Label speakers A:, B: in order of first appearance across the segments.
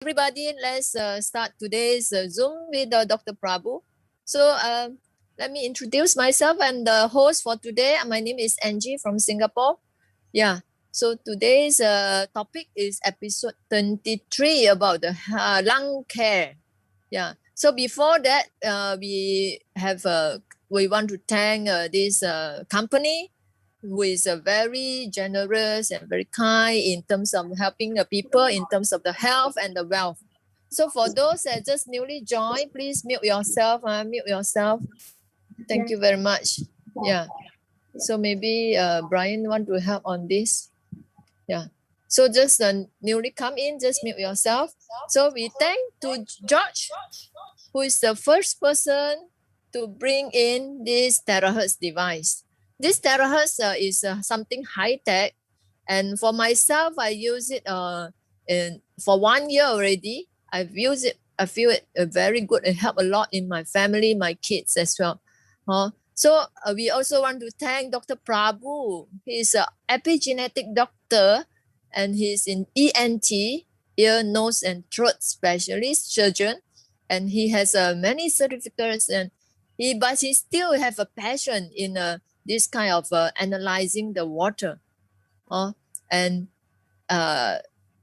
A: Everybody, let's start today's Zoom with Dr. Prabhu. So let me introduce myself. I'm the host for today. My name is Angie from Singapore. Yeah. So today's topic is episode 23 about the lung care. Yeah. So before that, we want to thank this company who is very generous and very kind in terms of helping the people in terms of the health and the wealth. So for those that just newly joined, please mute yourself. Mute yourself. Thank you very much. Yeah. So maybe Brian want to help on this. Yeah. So just newly come in, just mute yourself. So we thank to George, who is the first person to bring in this terahertz device. This terahertz is something high tech, and for myself, I use it for 1 year already. I've used it. I feel it very good. It helped a lot in my family, my kids as well. So we also want to thank Dr. Prabhu. He's an epigenetic doctor, and he's in ENT, ear, nose, and throat specialist surgeon, and he has many certificates, but he still have a passion in this kind of analyzing the water. And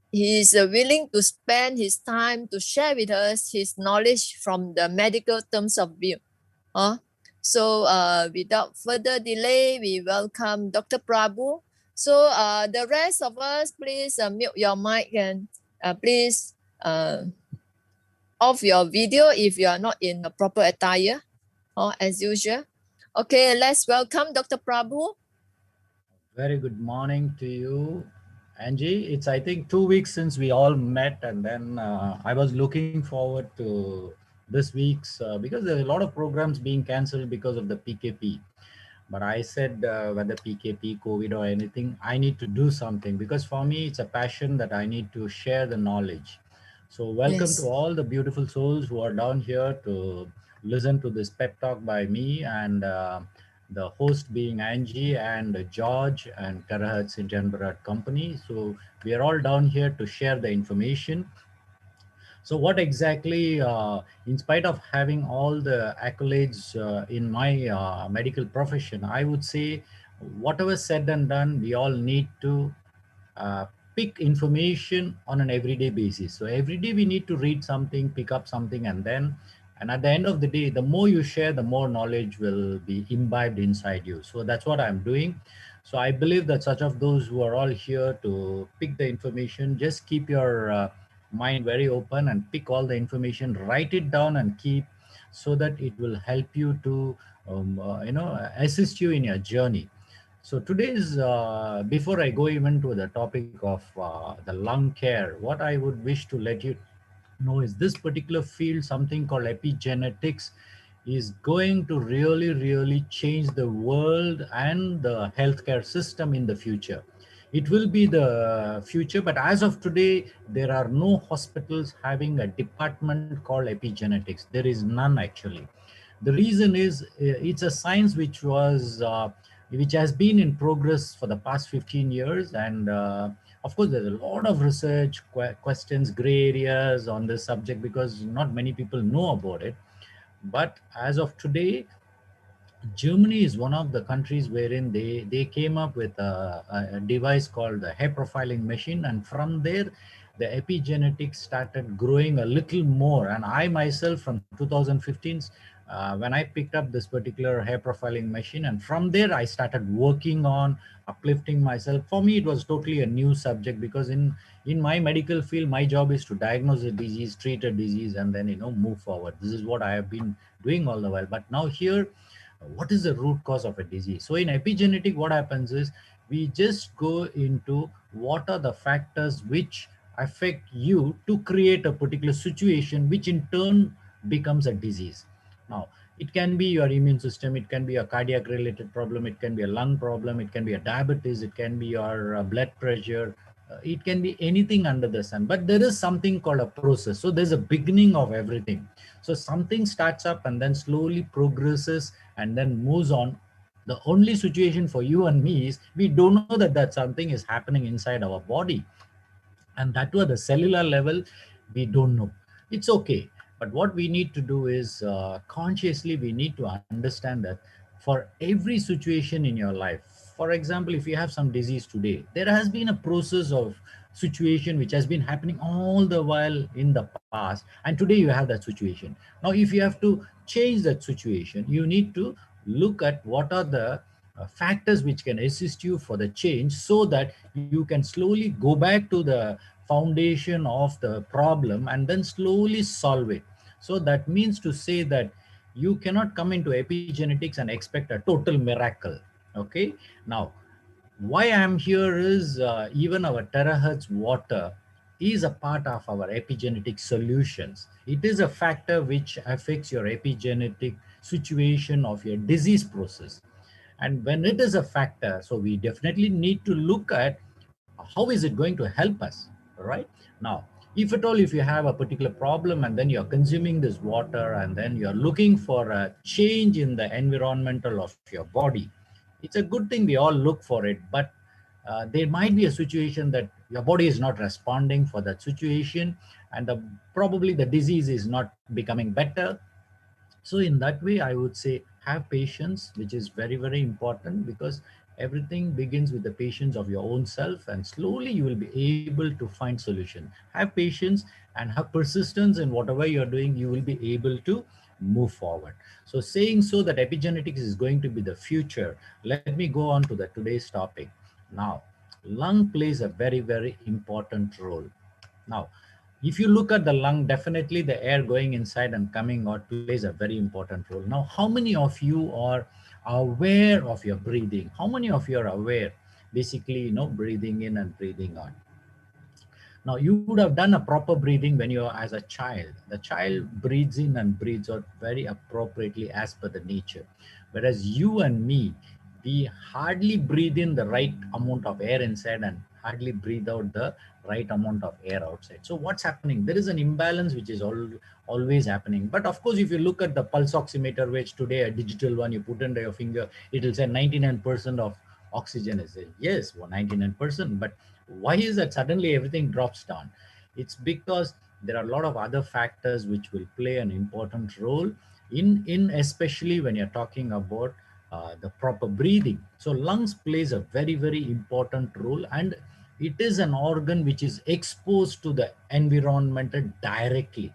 A: he is willing to spend his time to share with us his knowledge from the medical terms of view. So without further delay, we welcome Dr. Prabhu. So the rest of us, please mute your mic and please off your video if you are not in the proper attire, as usual. Okay, let's welcome Dr. Prabhu.
B: Very good morning to you, Angie. It's, I think, 2 weeks since we all met, and then I was looking forward to this week's because there are a lot of programs being cancelled because of the PKP. But I said whether PKP, COVID or anything, I need to do something because for me, it's a passion that I need to share the knowledge. So welcome to all the beautiful souls who are down here to listen to this pep talk by me and the host being Angie and George and 𝗘𝗧𝗥𝗧𝗏 company. So we are all down here to share the information. So what exactly, in spite of having all the accolades in my medical profession, I would say whatever said and done, we all need to pick information on an everyday basis. So every day we need to read something, pick up something, and at the end of the day, the more you share, the more knowledge will be imbibed inside you. So that's what I'm doing. So I believe that such of those who are all here to pick the information, just keep your mind very open and pick all the information, write it down and keep, so that it will help you to assist you in your journey. So today's, before I go even to the topic of the lung care, what I would wish to let you know is this particular field, something called epigenetics, is going to really change the world and the healthcare system in the future. It will be the future, but as of today, there are no hospitals having a department called epigenetics. There is none actually. The reason is it's a science which has been in progress for the past 15 years. And of course, there's a lot of research, questions, gray areas on this subject because not many people know about it. But as of today, Germany is one of the countries wherein they came up with a device called the hair profiling machine. And from there, the epigenetics started growing a little more. And I myself, from 2015, when I picked up this particular hair profiling machine, and from there I started working on uplifting myself. For me, it was totally a new subject because in my medical field, my job is to diagnose a disease, treat a disease, and then move forward. This is what I have been doing all the while. But now here, what is the root cause of a disease? So in epigenetic, what happens is we just go into what are the factors which affect you to create a particular situation, which in turn becomes a disease. Now, it can be your immune system, it can be a cardiac related problem, it can be a lung problem, it can be a diabetes, it can be your blood pressure, it can be anything under the sun. But there is something called a process. So there's a beginning of everything. So something starts up and then slowly progresses and then moves on. The only situation for you and me is we don't know that something is happening inside our body. And that was the cellular level. We don't know. It's okay. But what we need to do is consciously we need to understand that for every situation in your life, for example, if you have some disease today, there has been a process of situation which has been happening all the while in the past, and today you have that situation. Now if you have to change that situation, you need to look at what are the factors which can assist you for the change, so that you can slowly go back to the foundation of the problem and then slowly solve it. So that means to say that you cannot come into epigenetics and expect a total miracle. Okay. Now, why I'm here is even our terahertz water is a part of our epigenetic solutions. It is a factor which affects your epigenetic situation of your disease process. And when it is a factor, so we definitely need to look at how is it going to help us, right? Now, if at all, if you have a particular problem and then you're consuming this water and then you're looking for a change in the environmental of your body, it's a good thing, we all look for it. But there might be a situation that your body is not responding for that situation, and probably the disease is not becoming better. So in that way, I would say have patience, which is very, very important, because everything begins with the patience of your own self, and slowly you will be able to find solution. Have patience and have persistence in whatever you're doing, you will be able to move forward. So saying so that epigenetics is going to be the future, let me go on to the today's topic. Now, lung plays a very, very important role. Now, if you look at the lung, definitely the air going inside and coming out plays a very important role. Now, how many of you are aware of your breathing? How many of you are aware, basically, breathing in and breathing out? Now, you would have done a proper breathing when you are as a child. The child breathes in and breathes out very appropriately as per the nature. Whereas you and me, we hardly breathe in the right amount of air inside and hardly breathe out the right amount of air outside. So what's happening? There is an imbalance which is always happening. But of course, if you look at the pulse oximeter, which today a digital one, you put under your finger, it will say 99% of oxygen is there. Yes, well, 99%. But why is that suddenly everything drops down? It's because there are a lot of other factors which will play an important role in especially when you're talking about the proper breathing. So lungs plays a very, very important role, and it is an organ which is exposed to the environment directly.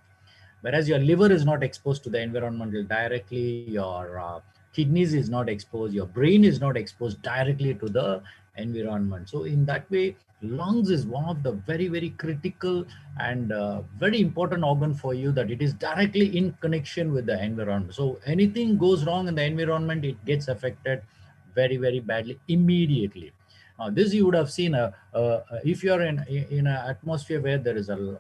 B: Whereas your liver is not exposed to the environmental directly, your kidneys is not exposed, your brain is not exposed directly to the environment. So in that way, lungs is one of the very, very critical and very important organ for you, that it is directly in connection with the environment. So anything goes wrong in the environment, it gets affected very, very badly immediately. This you would have seen, if you're in an atmosphere where there is a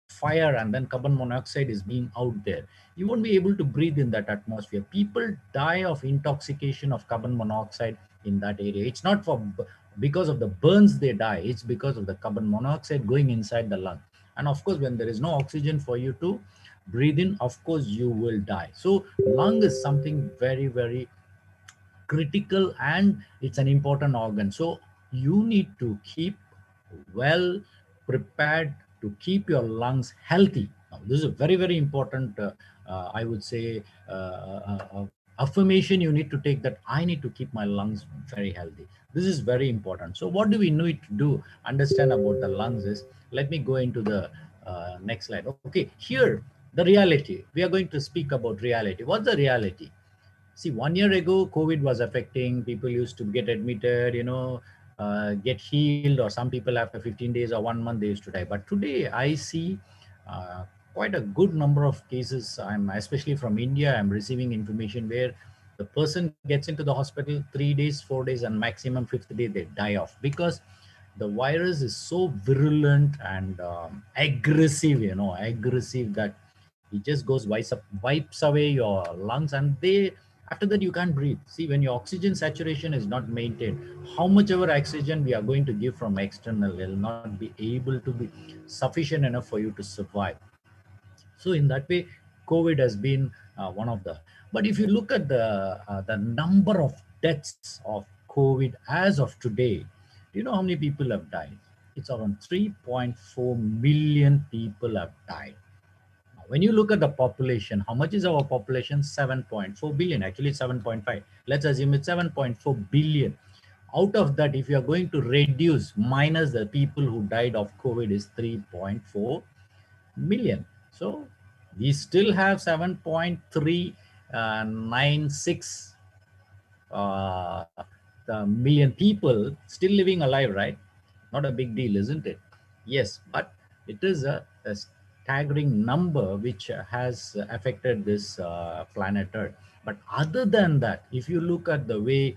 B: fire and then carbon monoxide is being out there, you won't be able to breathe in that atmosphere. People die of intoxication of carbon monoxide in that area. It's not because of the burns they die, it's because of the carbon monoxide going inside the lung. And of course, when there is no oxygen for you to breathe in, of course you will die. So lung is something very, very critical, and it's an important organ. So you need to keep well prepared to keep your lungs healthy. Now, this is a very, very important, I would say, affirmation you need to take, that I need to keep my lungs very healthy. This is very important. So what do we need to do, understand about the lungs is, let me go into the next slide. Okay, here, the reality. We are going to speak about reality. What's the reality? See, 1 year ago, COVID was affecting. People used to get admitted, get healed, or some people after 15 days or 1 month, they used to die. But today, I see quite a good number of cases. Especially from India, I'm receiving information where the person gets into the hospital 3 days, 4 days, and maximum fifth day, they die off, because the virus is so virulent and aggressive, aggressive, that it just wipes away your lungs, and after that you can't breathe. See, when your oxygen saturation is not maintained, how much ever oxygen we are going to give from external will not be able to be sufficient enough for you to survive. So in that way, COVID has been one of the. But if you look at the number of deaths of COVID as of today, do you know how many people have died? it's around 3.4 million people have died. Now, when you look at the population, how much is our population? 7.4 billion. Actually, 7.5. Let's assume it's 7.4 billion. Out of that, if you are going to reduce minus the people who died of COVID is 3.4 million. So we still have 7.396 million people still living alive, right? Not a big deal, isn't it? Yes, but it is a staggering number which has affected this planet Earth. But other than that, if you look at the way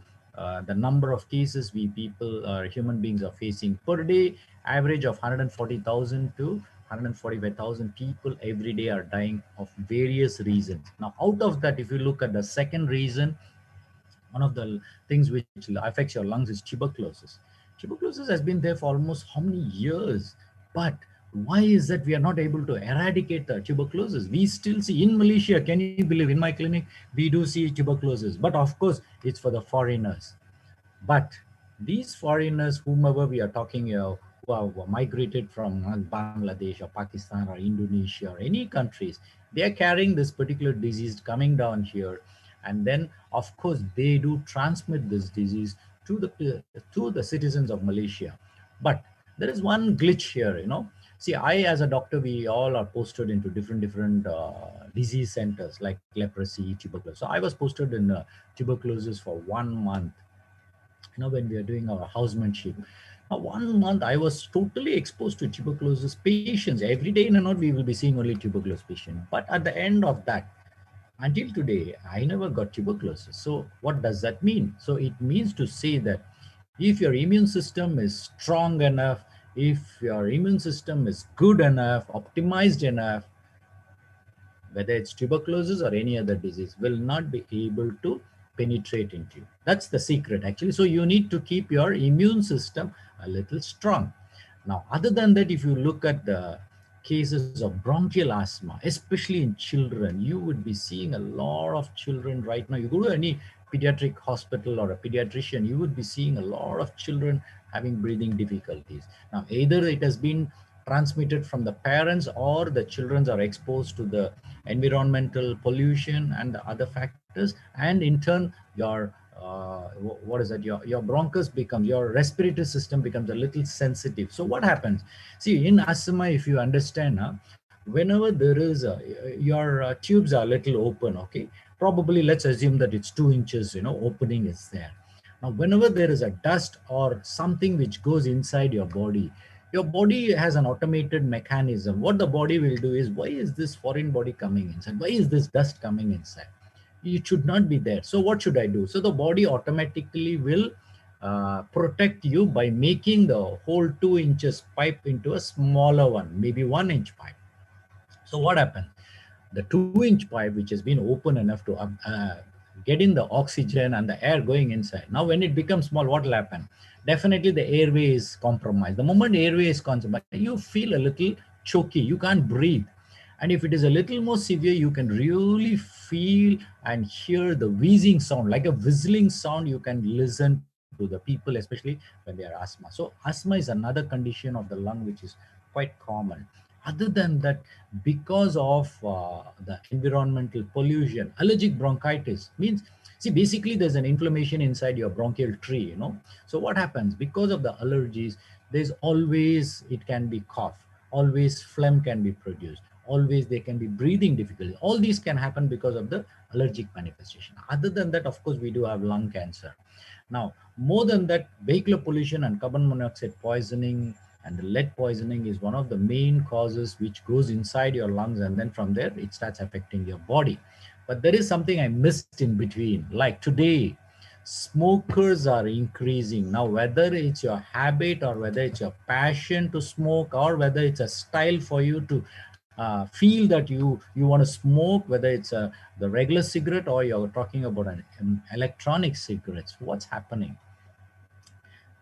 B: the number of cases we people, human beings are facing per day, average of 140,000 to 145,000 people every day are dying of various reasons. Now, out of that, if you look at the second reason, one of the things which affects your lungs is tuberculosis. Tuberculosis has been there for almost how many years? But why is that we are not able to eradicate the tuberculosis? We still see in Malaysia, can you believe, in my clinic, we do see tuberculosis. But of course, it's for the foreigners. But these foreigners, whomever we are talking here, who are migrated from Bangladesh or Pakistan or Indonesia or any countries, they are carrying this particular disease coming down here. And then, of course, they do transmit this disease to the citizens of Malaysia. But there is one glitch here, you know. See, I as a doctor, we all are posted into different disease centers like leprosy, tuberculosis. So I was posted in tuberculosis for 1 month, you know, when we are doing our housemanship. Now, 1 month I was totally exposed to tuberculosis patients. Every day in and out, we will be seeing only tuberculosis patients. But at the end of that, until today, I never got tuberculosis. So what does that mean? So it means to say that if your immune system is strong enough, if your immune system is good enough, optimized enough, whether it's tuberculosis or any other disease, will not be able to penetrate into you. That's the secret, actually. So you need to keep your immune system a little strong. Now, other than that, if you look at the cases of bronchial asthma, especially in children, you would be seeing a lot of children right now. You go to any pediatric hospital or a pediatrician, you would be seeing a lot of children having breathing difficulties. Now, either it has been transmitted from the parents or the children are exposed to the environmental pollution and the other factors, and in turn your what is that, your bronchus becomes, your respiratory system becomes a little sensitive. So what happens? See, in asthma, if you understand, whenever there is your tubes are a little open, okay, probably let's assume that it's 2 inches, you know, opening is there. Now, whenever there is a dust or something which goes inside your body has an automated mechanism. What the body will do is, why is this foreign body coming inside? Why is this dust coming inside? It should not be there. So what should I do? So the body automatically will protect you by making the whole 2 inches pipe into a smaller one, maybe 1 inch pipe. So what happened? The 2-inch pipe, which has been open enough to get in the oxygen and the air going inside. Now, when it becomes small, what will happen? Definitely the airway is compromised. The moment airway is compromised, you feel a little choky. You can't breathe. And if it is a little more severe, you can really feel and hear the wheezing sound, like a whistling sound. You can listen to the people, especially when they are asthma. So asthma is another condition of the lung, which is quite common. Other than that, because of the environmental pollution, allergic bronchitis means, see, basically there's an inflammation inside your bronchial tree, you know. So what happens? Because of the allergies, there's always, it can be cough, always phlegm can be produced, always there can be breathing difficulty. All these can happen because of the allergic manifestation. Other than that, of course, we do have lung cancer. Now, more than that, vehicular pollution and carbon monoxide poisoning and the lead poisoning is one of the main causes which goes inside your lungs, and then from there it starts affecting your body. But there is something I missed in between. Like today, smokers are increasing. Now, whether it's your habit or whether it's your passion to smoke or whether it's a style for you to feel that you want to smoke, whether it's the regular cigarette or you're talking about an electronic cigarettes, what's happening?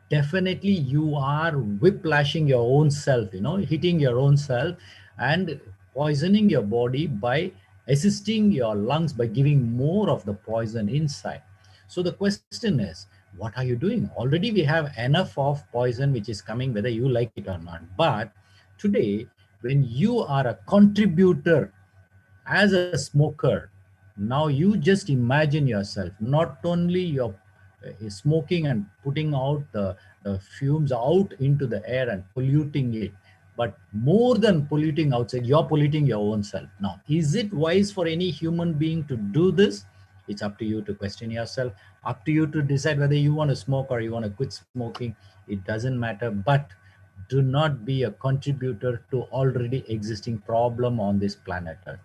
B: Definitely you are whiplashing your own self, you know, hitting your own self and poisoning your body by assisting your lungs by giving more of the poison inside. So the question is, what are you doing? Already we have enough of poison which is coming whether you like it or not. But today, when you are a contributor as a smoker, now you just imagine yourself, not only you're smoking and putting out the fumes out into the air and polluting it, but more than polluting outside, you're polluting your own self. Now, is it wise for any human being to do this? It's up to you to question yourself, up to you to decide whether you want to smoke or you want to quit smoking. It doesn't matter, but do not be a contributor to already existing problem on this planet Earth,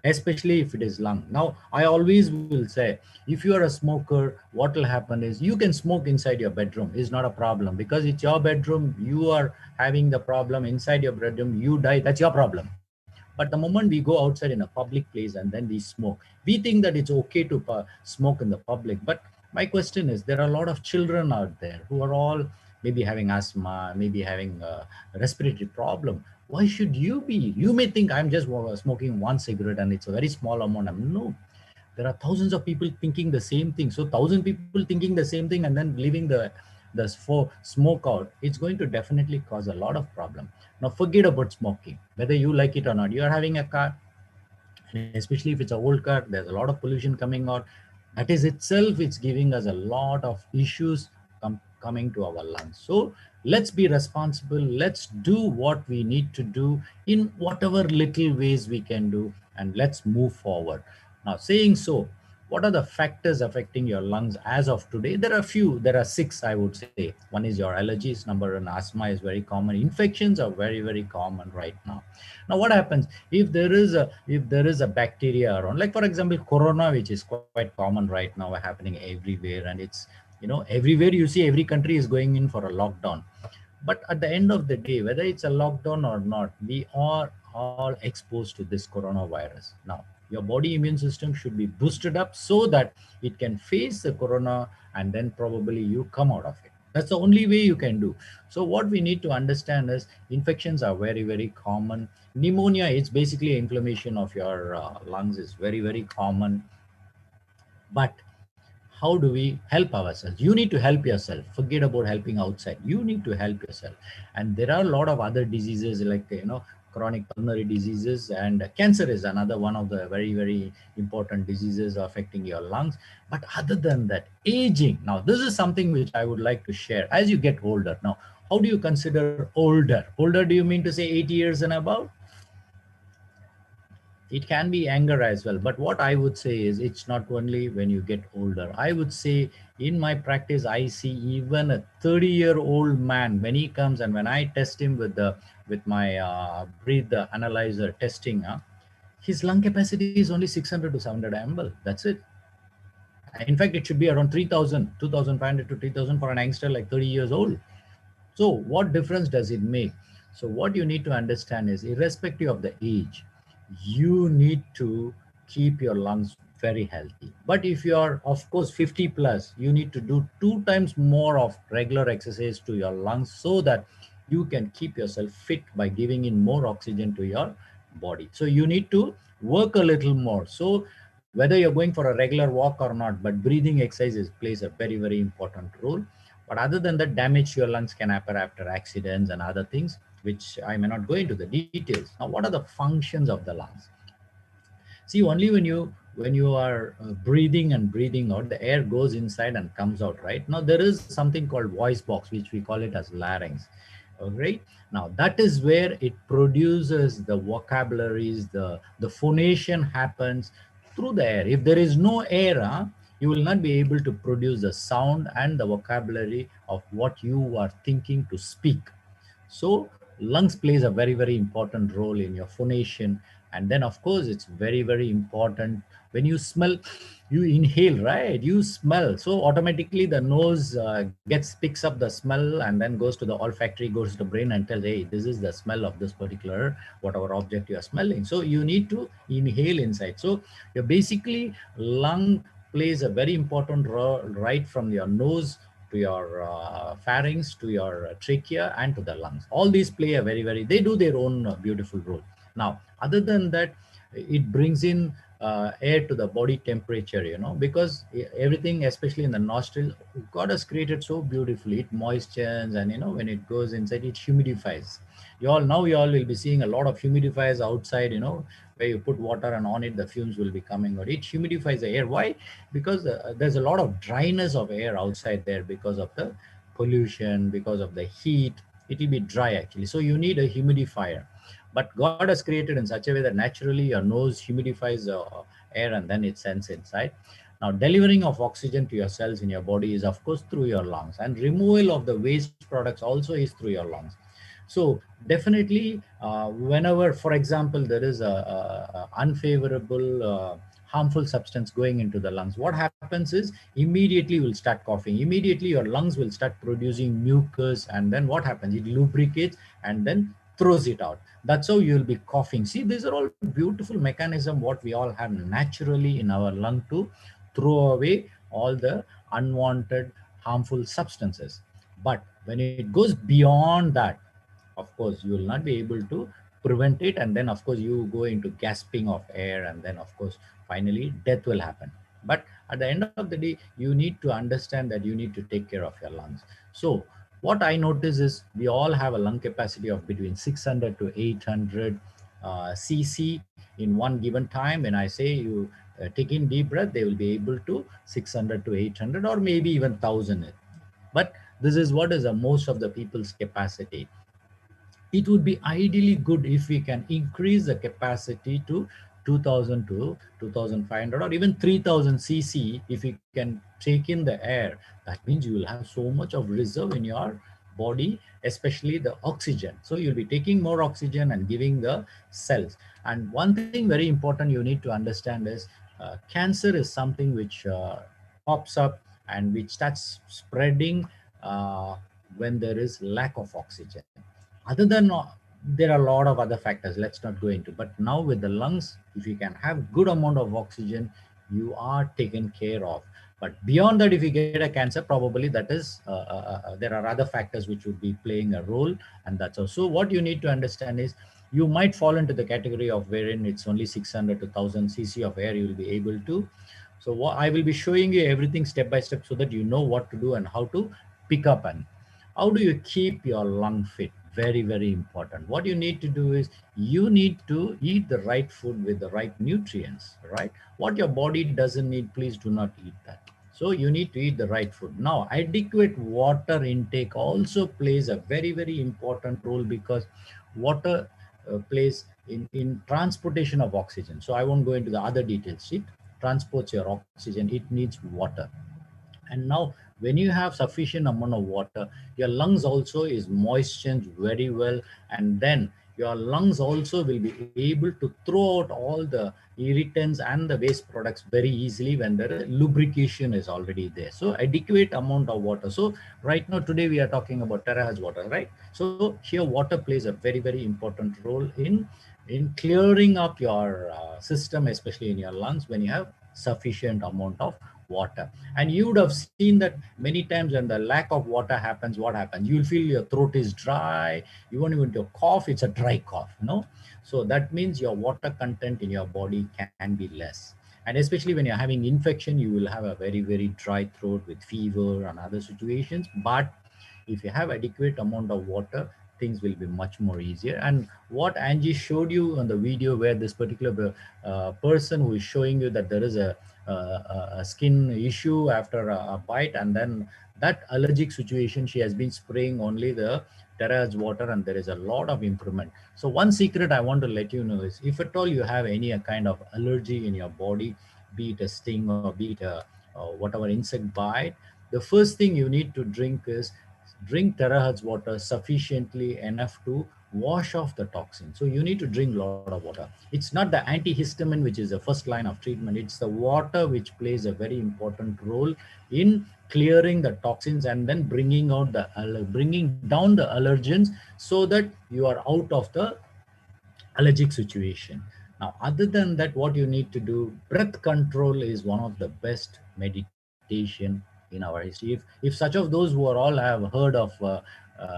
B: especially if it is lung. Now, I always will say, if you are a smoker, what will happen is you can smoke inside your bedroom. It's not a problem because it's your bedroom. You are having the problem inside your bedroom. You die. That's your problem. But the moment we go outside in a public place and then we smoke, we think that it's okay to smoke in the public. But my question is, there are a lot of children out there who are all maybe having asthma, maybe having a respiratory problem. Why should you be? You may think I'm just smoking one cigarette and it's a very small amount. No, there are thousands of people thinking the same thing. So 1,000 people thinking the same thing and then leaving the smoke out, it's going to definitely cause a lot of problem. Now forget about smoking, whether you like it or not. You are having a car, and especially if it's an old car, there's a lot of pollution coming out. That is itself, it's giving us a lot of issues coming to our lungs. So let's be responsible. Let's do what we need to do in whatever little ways we can do, and let's move forward. Now, saying so, what are the factors affecting your lungs as of today? There are few. There are 6, I would say. One is your allergies. Number 1, asthma is very common. Infections are very, very common right now. Now, what happens if there is a bacteria around, like for example, corona, which is quite common right now, happening everywhere, and it's, everywhere you see, every country is going in for a lockdown. But at the end of the day, whether it's a lockdown or not, we are all exposed to this coronavirus. Now, your body immune system should be boosted up so that it can face the corona, and then probably you come out of it. That's the only way you can do. So what we need to understand is infections are very, very common. Pneumonia is basically inflammation of your lungs, is very, very common. But how do we help ourselves? You need to help yourself. Forget about helping outside. You need to help yourself. And there are a lot of other diseases like, chronic pulmonary diseases, and cancer is another one of the very, very important diseases affecting your lungs. But other than that, aging. Now, this is something which I would like to share. As you get older, now, how do you consider older? Older, do you mean to say 80 years and above? It can be anger as well, but what I would say is it's not only when you get older. I would say in my practice, I see even a 30-year-old man, when he comes and when I test him with my breath analyzer testing, his lung capacity is only 600 to 700 ml. That's it. In fact, it should be around 3,000, 2,500 to 3,000 for an youngster like 30 years old. So what difference does it make? So what you need to understand is, irrespective of the age, you need to keep your lungs very healthy. But if you are, of course, 50 plus, you need to do 2 times more of regular exercise to your lungs so that you can keep yourself fit by giving in more oxygen to your body. So you need to work a little more. So whether you're going for a regular walk or not, but breathing exercises plays a very, very important role. But other than that, damage to your lungs can happen after accidents and other things, which I may not go into the details. Now, what are the functions of the lungs? See, only when you are breathing and breathing out, the air goes inside and comes out, right? Now, there is something called voice box, which we call it as larynx. Right? Now, that is where it produces the vocabularies, the phonation happens through the air. If there is no air, you will not be able to produce the sound and the vocabulary of what you are thinking to speak. So lungs plays a very, very important role in your phonation. And then of course it's very, very important when you smell, you inhale, right? You smell, so automatically the nose picks up the smell and then goes to the olfactory, goes to the brain and tells, hey, this is the smell of this particular whatever object you are smelling. So you need to inhale inside. So you're basically, lung plays a very important role right from your nose to your pharynx, to your trachea, and to the lungs. All these play a very, very, they do their own beautiful role. Now, other than that, it brings in air to the body temperature, because everything, especially in the nostril, God has created so beautifully. It moistures, and when it goes inside, it humidifies. You all will be seeing a lot of humidifiers outside, where you put water and on it, the fumes will be coming out. It humidifies the air. Why? Because there's a lot of dryness of air outside there because of the pollution, because of the heat. It will be dry actually. So you need a humidifier. But God has created in such a way that naturally your nose humidifies the air and then it sends inside. Now, delivering of oxygen to your cells in your body is, of course, through your lungs, and removal of the waste products also is through your lungs. So definitely, whenever, for example, there is a unfavorable, harmful substance going into the lungs, what happens is immediately you will start coughing. Immediately your lungs will start producing mucus, and then what happens? It lubricates and then throws it out. That's how you'll be coughing. See, these are all beautiful mechanism what we all have naturally in our lung to throw away all the unwanted harmful substances. But when it goes beyond that, of course you will not be able to prevent it, and then of course you go into gasping of air, and then of course finally death will happen. But at the end of the day, you need to understand that you need to take care of your lungs. So what I notice is we all have a lung capacity of between 600 to 800 cc in one given time. When I say you take in deep breath, they will be able to 600 to 800 or maybe even 1000. But this is what is the most of the people's capacity. It would be ideally good if we can increase the capacity to 2000 to 2500 or even 3000 cc. If you can take in the air, that means you will have so much of reserve in your body, especially the oxygen. So you'll be taking more oxygen and giving the cells. And one thing very important you need to understand is cancer is something which pops up and which starts spreading when there is lack of oxygen. Other than there are a lot of other factors, let's not go into. But now with the lungs, if you can have good amount of oxygen, you are taken care of. But beyond that, if you get a cancer, probably that is there are other factors which would be playing a role, and that's also what you need to understand is you might fall into the category of wherein it's only 600 to 1000 cc of air you will be able to. So what I will be showing you everything step by step so that you know what to do and how to pick up. And how do you keep your lung fit? Very, very important. What you need to do is you need to eat the right food with the right nutrients, right? What your body doesn't need, please do not eat that. So you need to eat the right food. Now, adequate water intake also plays a very, very important role, because water plays in transportation of oxygen. So I won't go into the other details. It transports your oxygen. It needs water. And now when you have sufficient amount of water, your lungs also is moistened very well, and then your lungs also will be able to throw out all the irritants and the waste products very easily when the lubrication is already there. So adequate amount of water. So right now today we are talking about terahertz water, right? So here water plays a very, very important role in clearing up your system, especially in your lungs, when you have sufficient amount of water. And you would have seen that many times when the lack of water happens, what happens? You'll feel your throat is dry. You won't even to cough. It's a dry cough, no? So that means your water content in your body can be less. And especially when you're having infection, you will have a very, very dry throat with fever and other situations. But if you have adequate amount of water, things will be much more easier. And what Angie showed you on the video, where this particular person who is showing you that there is a skin issue after a bite, and then that allergic situation, she has been spraying only the terahertz water, and there is a lot of improvement. So one secret I want to let you know is, if at all you have any kind of allergy in your body, be it a sting or be it a whatever insect bite, the first thing you need to drink is drink terahertz water sufficiently enough to wash off the toxin. So you need to drink a lot of water. It's not the antihistamine which is the first line of treatment. It's the water which plays a very important role in clearing the toxins and then bringing down the allergens, so that you are out of the allergic situation. Now, other than that, what you need to do, breath control is one of the best meditation in our history. If such of those who are all have heard of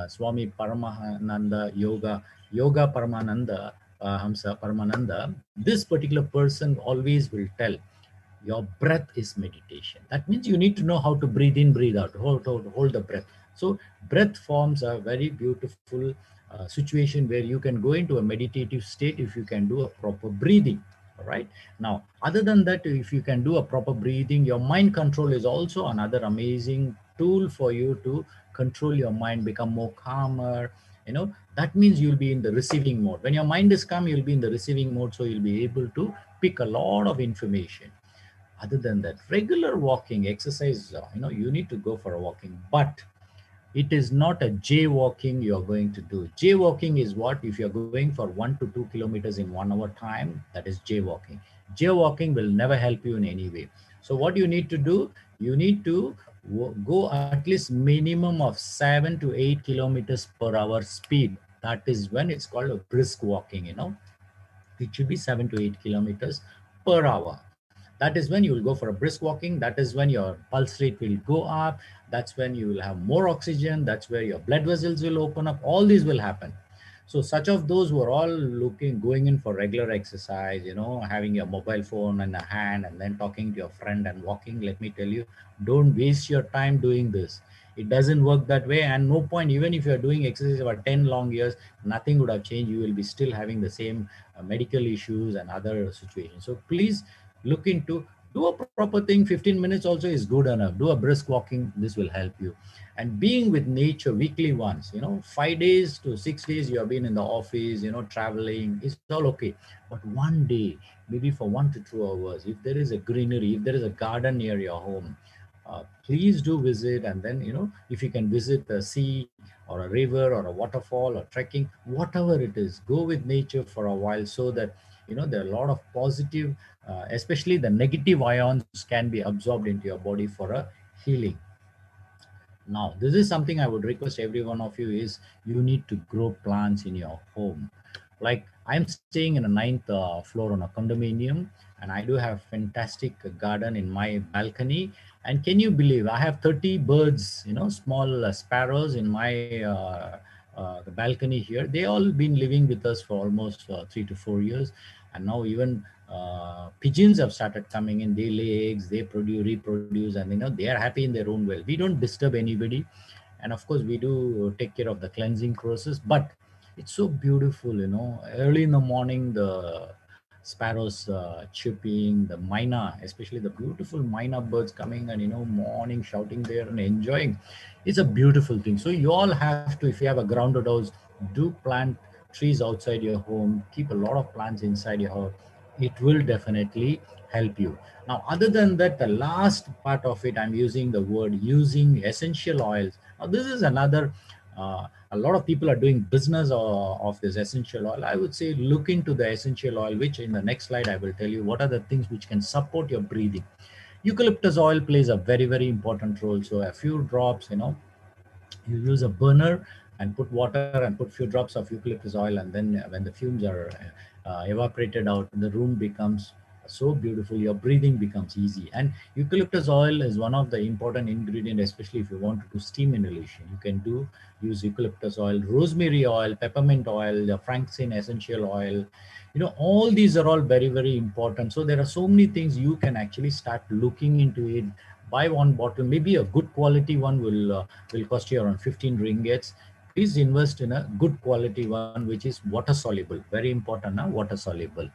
B: Swami Paramahananda Yoga Paramananda, Hamsa Paramananda, this particular person always will tell your breath is meditation. That means you need to know how to breathe in, breathe out, hold the breath. So breath forms a very beautiful situation where you can go into a meditative state if you can do a proper breathing. All right. Now, other than that, if you can do a proper breathing, your mind control is also another amazing tool for you to control your mind, become more calmer. That means you'll be in the receiving mode. When your mind is calm, you'll be in the receiving mode. So you'll be able to pick a lot of information. Other than that, regular walking exercise, you need to go for a walking, but it is not a jaywalking you're going to do. Jaywalking is what? If you're going for 1 to 2 kilometers in 1 hour time, that is jaywalking. Jaywalking will never help you in any way. So what you need to do, you need to go at least minimum of 7 to 8 kilometers per hour speed. That is when it's called a brisk walking. It should be 7 to 8 kilometers per hour. That is when you will go for a brisk walking. That is when your pulse rate will go up. That's when you will have more oxygen. That's where your blood vessels will open up. All these will happen. So such of those who are all going in for regular exercise, having your mobile phone in a hand and then talking to your friend and walking, let me tell you, don't waste your time doing this. It doesn't work that way, and no point. Even if you're doing exercise for 10 long years, nothing would have changed. You will be still having the same medical issues and other situations. So please look into, do a proper thing. 15 minutes also is good enough. Do a brisk walking. This will help you. And being with nature weekly once, 5 days to 6 days you have been in the office, traveling, it's all okay. But one day, maybe for 1 to 2 hours, if there is a greenery, if there is a garden near your home, please do visit. And then, if you can visit a sea or a river or a waterfall or trekking, whatever it is, go with nature for a while, so that there are a lot of positive, especially the negative ions can be absorbed into your body for a healing. Now, this is something I would request every one of you is, you need to grow plants in your home. Like, I'm staying in a 9th floor on a condominium, and I do have fantastic garden in my balcony. And can you believe, I have 30 birds, small sparrows in my balcony here. They all been living with us for almost 3 to 4 years. And now even pigeons have started coming in. They lay eggs, they reproduce, and they are happy in their own way. We don't disturb anybody. And of course, we do take care of the cleansing process. But it's so beautiful, early in the morning, the sparrows chirping, the myna, especially the beautiful myna birds coming and, morning shouting there and enjoying. It's a beautiful thing. So you all have to, if you have a grounded house, do plant trees outside your home, keep a lot of plants inside your house. It will definitely help you. Now, other than that, the last part of it, I'm using the word using essential oils. Now, this is another, a lot of people are doing business of this essential oil. I would say look into the essential oil, which in the next slide, I will tell you what are the things which can support your breathing. Eucalyptus oil plays a very, very important role. So a few drops, you use a burner and put water and put few drops of eucalyptus oil, and then when the fumes are evaporated out, the room becomes so beautiful, your breathing becomes easy. And eucalyptus oil is one of the important ingredient, especially if you want to do steam inhalation. You can use eucalyptus oil, rosemary oil, peppermint oil, the frankincense essential oil. All these are all very, very important. So there are so many things you can actually start looking into it. Buy one bottle, maybe a good quality one will cost you around 15 ringgits. Please invest in a good quality one, which is water soluble. Very important, water soluble.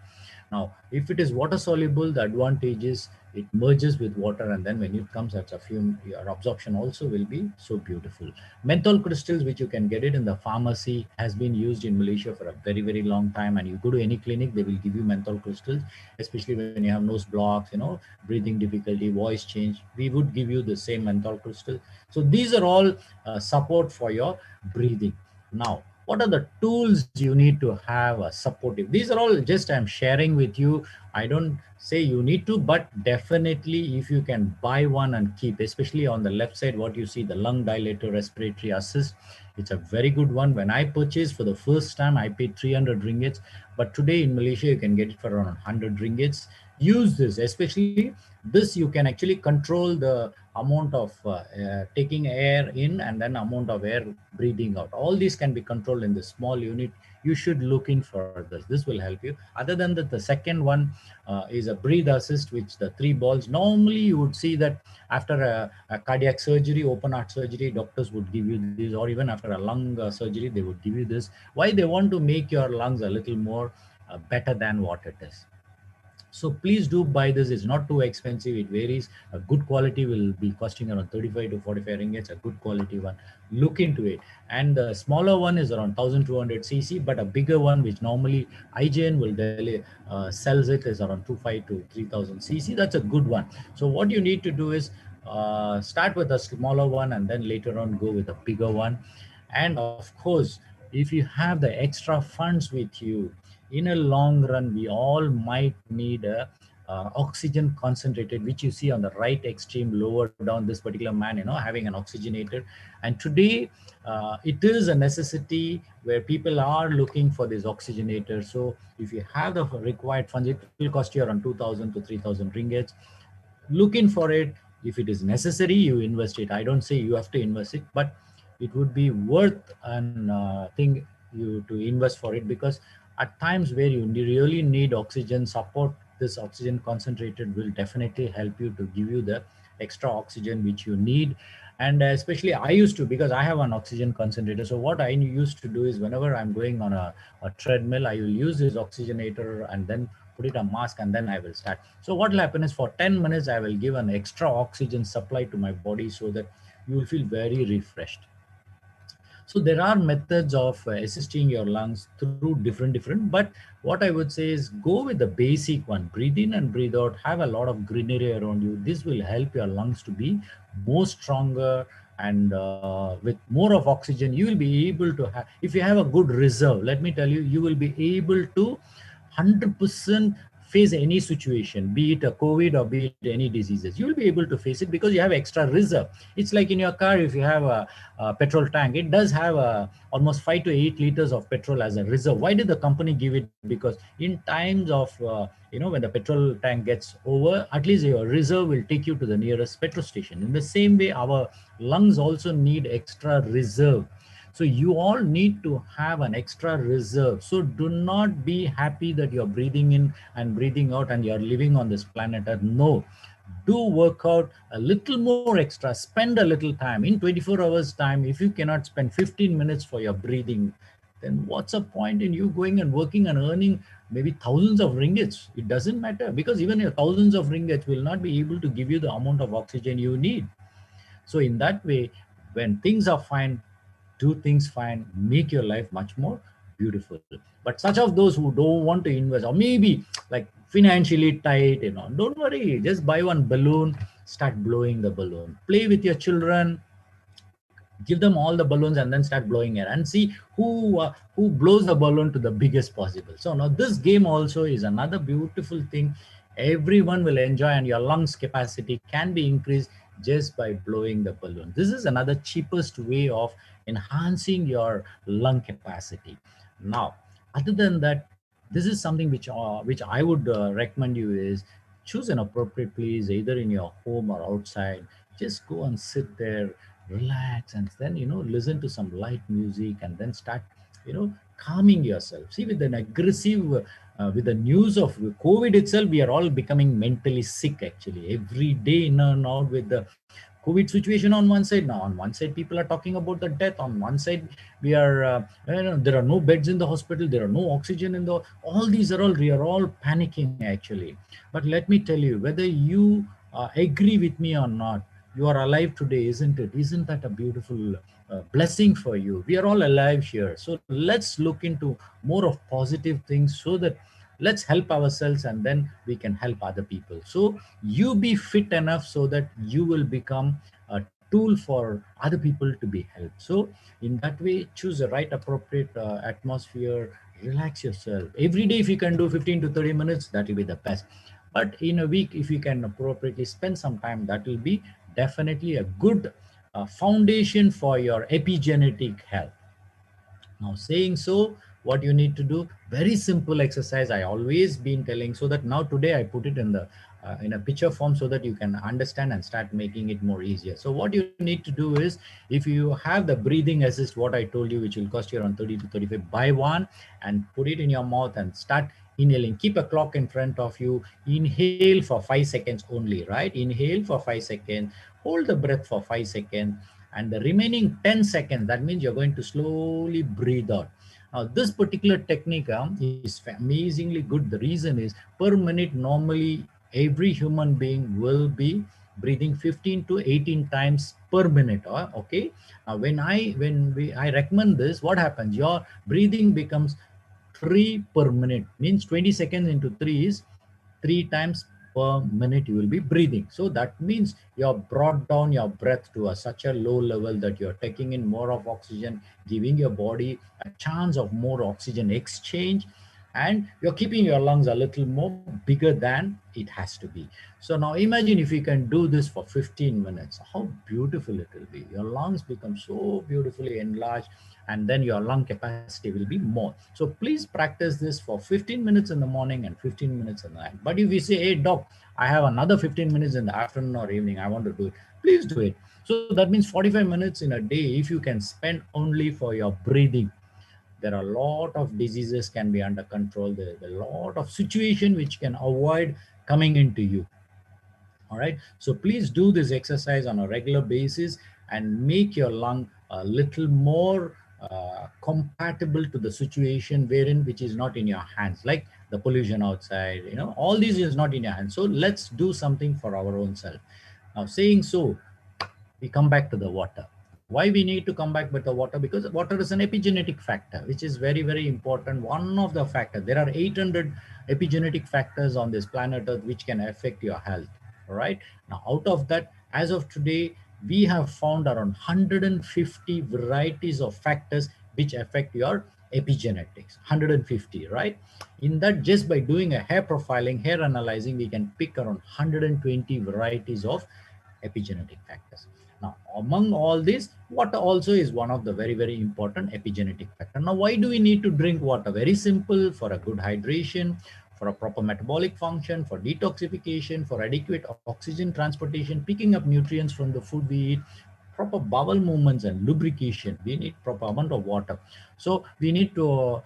B: Now, if it is water soluble, the advantage is it merges with water, and then when it comes as a fume, your absorption also will be so beautiful. Menthol crystals, which you can get it in the pharmacy, has been used in Malaysia for a very, very long time. And you go to any clinic, they will give you menthol crystals, especially when you have nose blocks, breathing difficulty, voice change. We would give you the same menthol crystal. So these are all support for your breathing. Now, what are the tools you need to have a supportive? These are all just I'm sharing with you. I don't say you need to, but definitely if you can buy one and keep, especially on the left side, what you see, the lung dilator respiratory assist. It's a very good one. When I purchased for the first time, I paid 300 ringgits, but today in Malaysia you can get it for around 100 ringgits. Use this, especially this, you can actually control the amount of taking air in and then amount of air breathing out. All these can be controlled in the small unit. You should look in for this. This will help you. Other than that, the second one is a breathe assist, which the 3 balls. Normally, you would see that after a cardiac surgery, open heart surgery, doctors would give you this, or even after a lung surgery, they would give you this. Why? They want to make your lungs a little more better than what it is. So please do buy this. It's not too expensive. It varies. A good quality will be costing around 35 to 45 ringgits. A good quality one. Look into it. And the smaller one is around 1200cc, but a bigger one, which normally IGN will sells it, is around 25 to 3000cc. That's a good one. So what you need to do is start with a smaller one and then later on go with a bigger one. And of course, if you have the extra funds with you, in a long run, we all might need a oxygen concentrated, which you see on the right extreme lower down, this particular man, having an oxygenator. And today, it is a necessity where people are looking for this oxygenator. So if you have the required funds, it will cost you around 2000 to 3000 ringgits. Look in for it. If it is necessary, you invest it. I don't say you have to invest it, but it would be worth an thing you to invest for it, because at times where you really need oxygen support, this oxygen concentrated will definitely help you to give you the extra oxygen which you need. And especially I used to, because I have an oxygen concentrator. So what I used to do is whenever I'm going on a treadmill, I will use this oxygenator and then put it a mask, and then I will start. So what will happen is for 10 minutes, I will give an extra oxygen supply to my body so that you will feel very refreshed. So there are methods of assisting your lungs through different, but what I would say is go with the basic one. Breathe in and breathe out. Have a lot of greenery around you. This will help your lungs to be more stronger, and with more of oxygen, you will be able to have, if you have a good reserve, let me tell you, you will be able to 100% face any situation, be it a COVID or be it any diseases. You will be able to face it because you have extra reserve. It's like in your car, if you have a petrol tank, it does have almost 5 to 8 liters of petrol as a reserve. Why did the company give it? Because in times of, when the petrol tank gets over, at least your reserve will take you to the nearest petrol station. In the same way, our lungs also need extra reserve. So you all need to have an extra reserve. So do not be happy that you're breathing in and breathing out and you're living on this planet Earth. No, do work out a little more extra, spend a little time. In 24 hours time, if you cannot spend 15 minutes for your breathing, then what's the point in you going and working and earning maybe thousands of ringgits? It doesn't matter, because even your thousands of ringgits will not be able to give you the amount of oxygen you need. So in that way, when things are fine, do things fine, make your life much more beautiful. But such of those who don't want to invest, or maybe like financially tight, don't worry, just buy one balloon, start blowing the balloon, play with your children, give them all the balloons and then start blowing it and see who blows the balloon to the biggest possible. So now this game also is another beautiful thing. Everyone will enjoy, and your lungs capacity can be increased just by blowing the balloon. This is another cheapest way of enhancing your lung capacity. Now, other than that, this is something which I would recommend you is choose an appropriate place, either in your home or outside. Just go and sit there, relax, and then listen to some light music, and then start calming yourself. See, with an aggressive with the news of COVID itself, we are all becoming mentally sick actually every day, in and out with the COVID situation on one side. Now on one side people are talking about the death, on one side we are there are no beds in the hospital, there are no oxygen in the, all these are all, we are all panicking actually. But let me tell you, whether you agree with me or not, you are alive today, isn't it? Isn't that a beautiful blessing for you? We are all alive here. So let's look into more of positive things, so that let's help ourselves and then we can help other people. So you be fit enough so that you will become a tool for other people to be helped. So in that way, choose the right appropriate atmosphere, relax yourself. Every day if you can do 15 to 30 minutes, that will be the best. But in a week, if you can appropriately spend some time, that will be definitely a good foundation for your epigenetic health. Now saying so, what you need to do, very simple exercise I always been telling, so that now today I put it in the in a picture form so that you can understand and start making it more easier. So what you need to do is, if you have the breathing assist, what I told you, which will cost you around 30 to 35, buy one and put it in your mouth and start inhaling. Keep a clock in front of you. Inhale for 5 seconds only, right? Inhale for 5 seconds, hold the breath for 5 seconds, and the remaining 10 seconds, that means you're going to slowly breathe out. Now, this particular technique is amazingly good. The reason is, per minute, normally every human being will be breathing 15 to 18 times per minute. Okay. Now, I recommend this, what happens? Your breathing becomes 3 per minute, means 20 seconds into 3 is 3 times per minute you will be breathing. So that means you have brought down your breath to such a low level that you're taking in more of oxygen, giving your body a chance of more oxygen exchange, and you're keeping your lungs a little more bigger than it has to be. So now imagine if you can do this for 15 minutes, how beautiful it will be. Your lungs become so beautifully enlarged, and then your lung capacity will be more. So please practice this for 15 minutes in the morning and 15 minutes in the night. But if you say, hey doc, I have another 15 minutes in the afternoon or evening, I want to do it, please do it. So that means 45 minutes in a day, if you can spend only for your breathing, there are a lot of diseases can be under control. There is a lot of situation which can avoid coming into you. All right. So please do this exercise on a regular basis and make your lung a little more compatible to the situation wherein, which is not in your hands, like the pollution outside, all these is not in your hands. So let's do something for our own self. Now, saying so, we come back to the water. Why we need to come back with the water? Because water is an epigenetic factor, which is very, very important. One of the factors, there are 800 epigenetic factors on this planet Earth which can affect your health. All right. Now, out of that, as of today, we have found around 150 varieties of factors which affect your epigenetics. 150, right? In that, just by doing a hair profiling, hair analyzing, we can pick around 120 varieties of epigenetic factors. Now, among all this, water also is one of the very, very important epigenetic factor. Now, why do we need to drink water? Very simple: for a good hydration, for a proper metabolic function, for detoxification, for adequate oxygen transportation, picking up nutrients from the food we eat, proper bowel movements and lubrication. We need proper amount of water. So we need to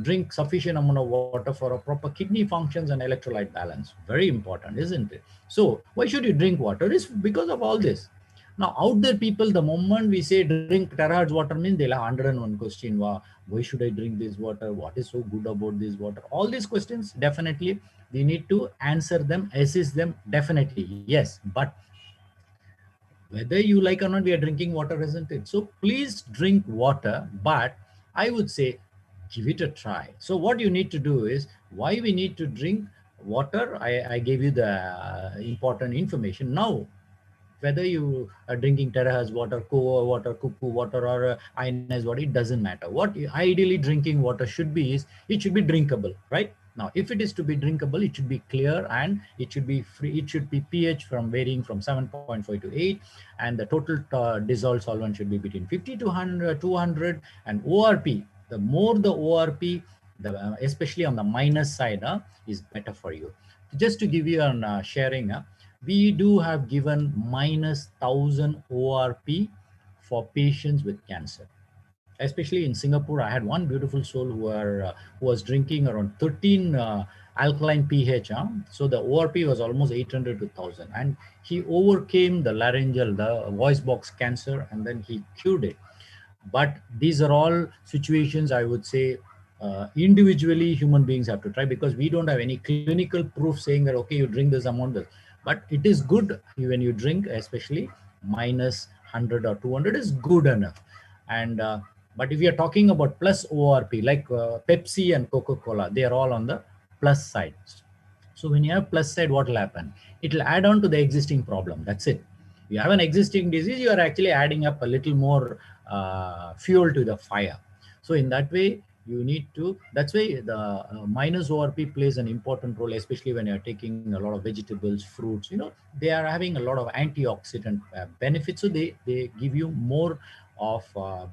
B: drink sufficient amount of water for a proper kidney functions and electrolyte balance. Very important, isn't it? So why should you drink water? It's because of all this. Now, out there, people, the moment we say drink 𝗪𝗏 water, means they'll have 101 question. Why should I drink this water? What is so good about this water? All these questions, definitely, we need to answer them, assist them, definitely, yes. But whether you like or not, we are drinking water, isn't it? So please drink water, but I would say give it a try. So what you need to do is, why we need to drink water, I gave you the important information. Now, whether you are drinking 𝗪𝗏 water, 𝗂 water, 𝗂𝗂 water, or ionized water, it doesn't matter. What ideally drinking water should be is, it should be drinkable, right? Now, if it is to be drinkable, it should be clear and it should be free. It should be pH from varying from 7.5 to 8, and the total dissolved solvent should be between 50 to 100, 200, and ORP. The more the ORP, especially on the minus side, is better for you. Just to give you a sharing, we do have given -1000 ORP for patients with cancer. Especially in Singapore, I had one beautiful soul who was drinking around 13 alkaline pH. So the ORP was almost 800 to 1000. And he overcame the laryngeal, the voice box cancer, and then he cured it. But these are all situations, I would say, individually human beings have to try, because we don't have any clinical proof saying that, okay, you drink this amount. But it is good when you drink, especially -100 or 200 is good enough. And but if you're talking about plus ORP, like Pepsi and Coca-Cola, they are all on the plus side. So when you have plus side, what will happen? It will add on to the existing problem. That's it. You have an existing disease, you are actually adding up a little more fuel to the fire. So in that way, you need to, that's why the minus ORP plays an important role, especially when you're taking a lot of vegetables, fruits, they are having a lot of antioxidant benefits. So they give you more of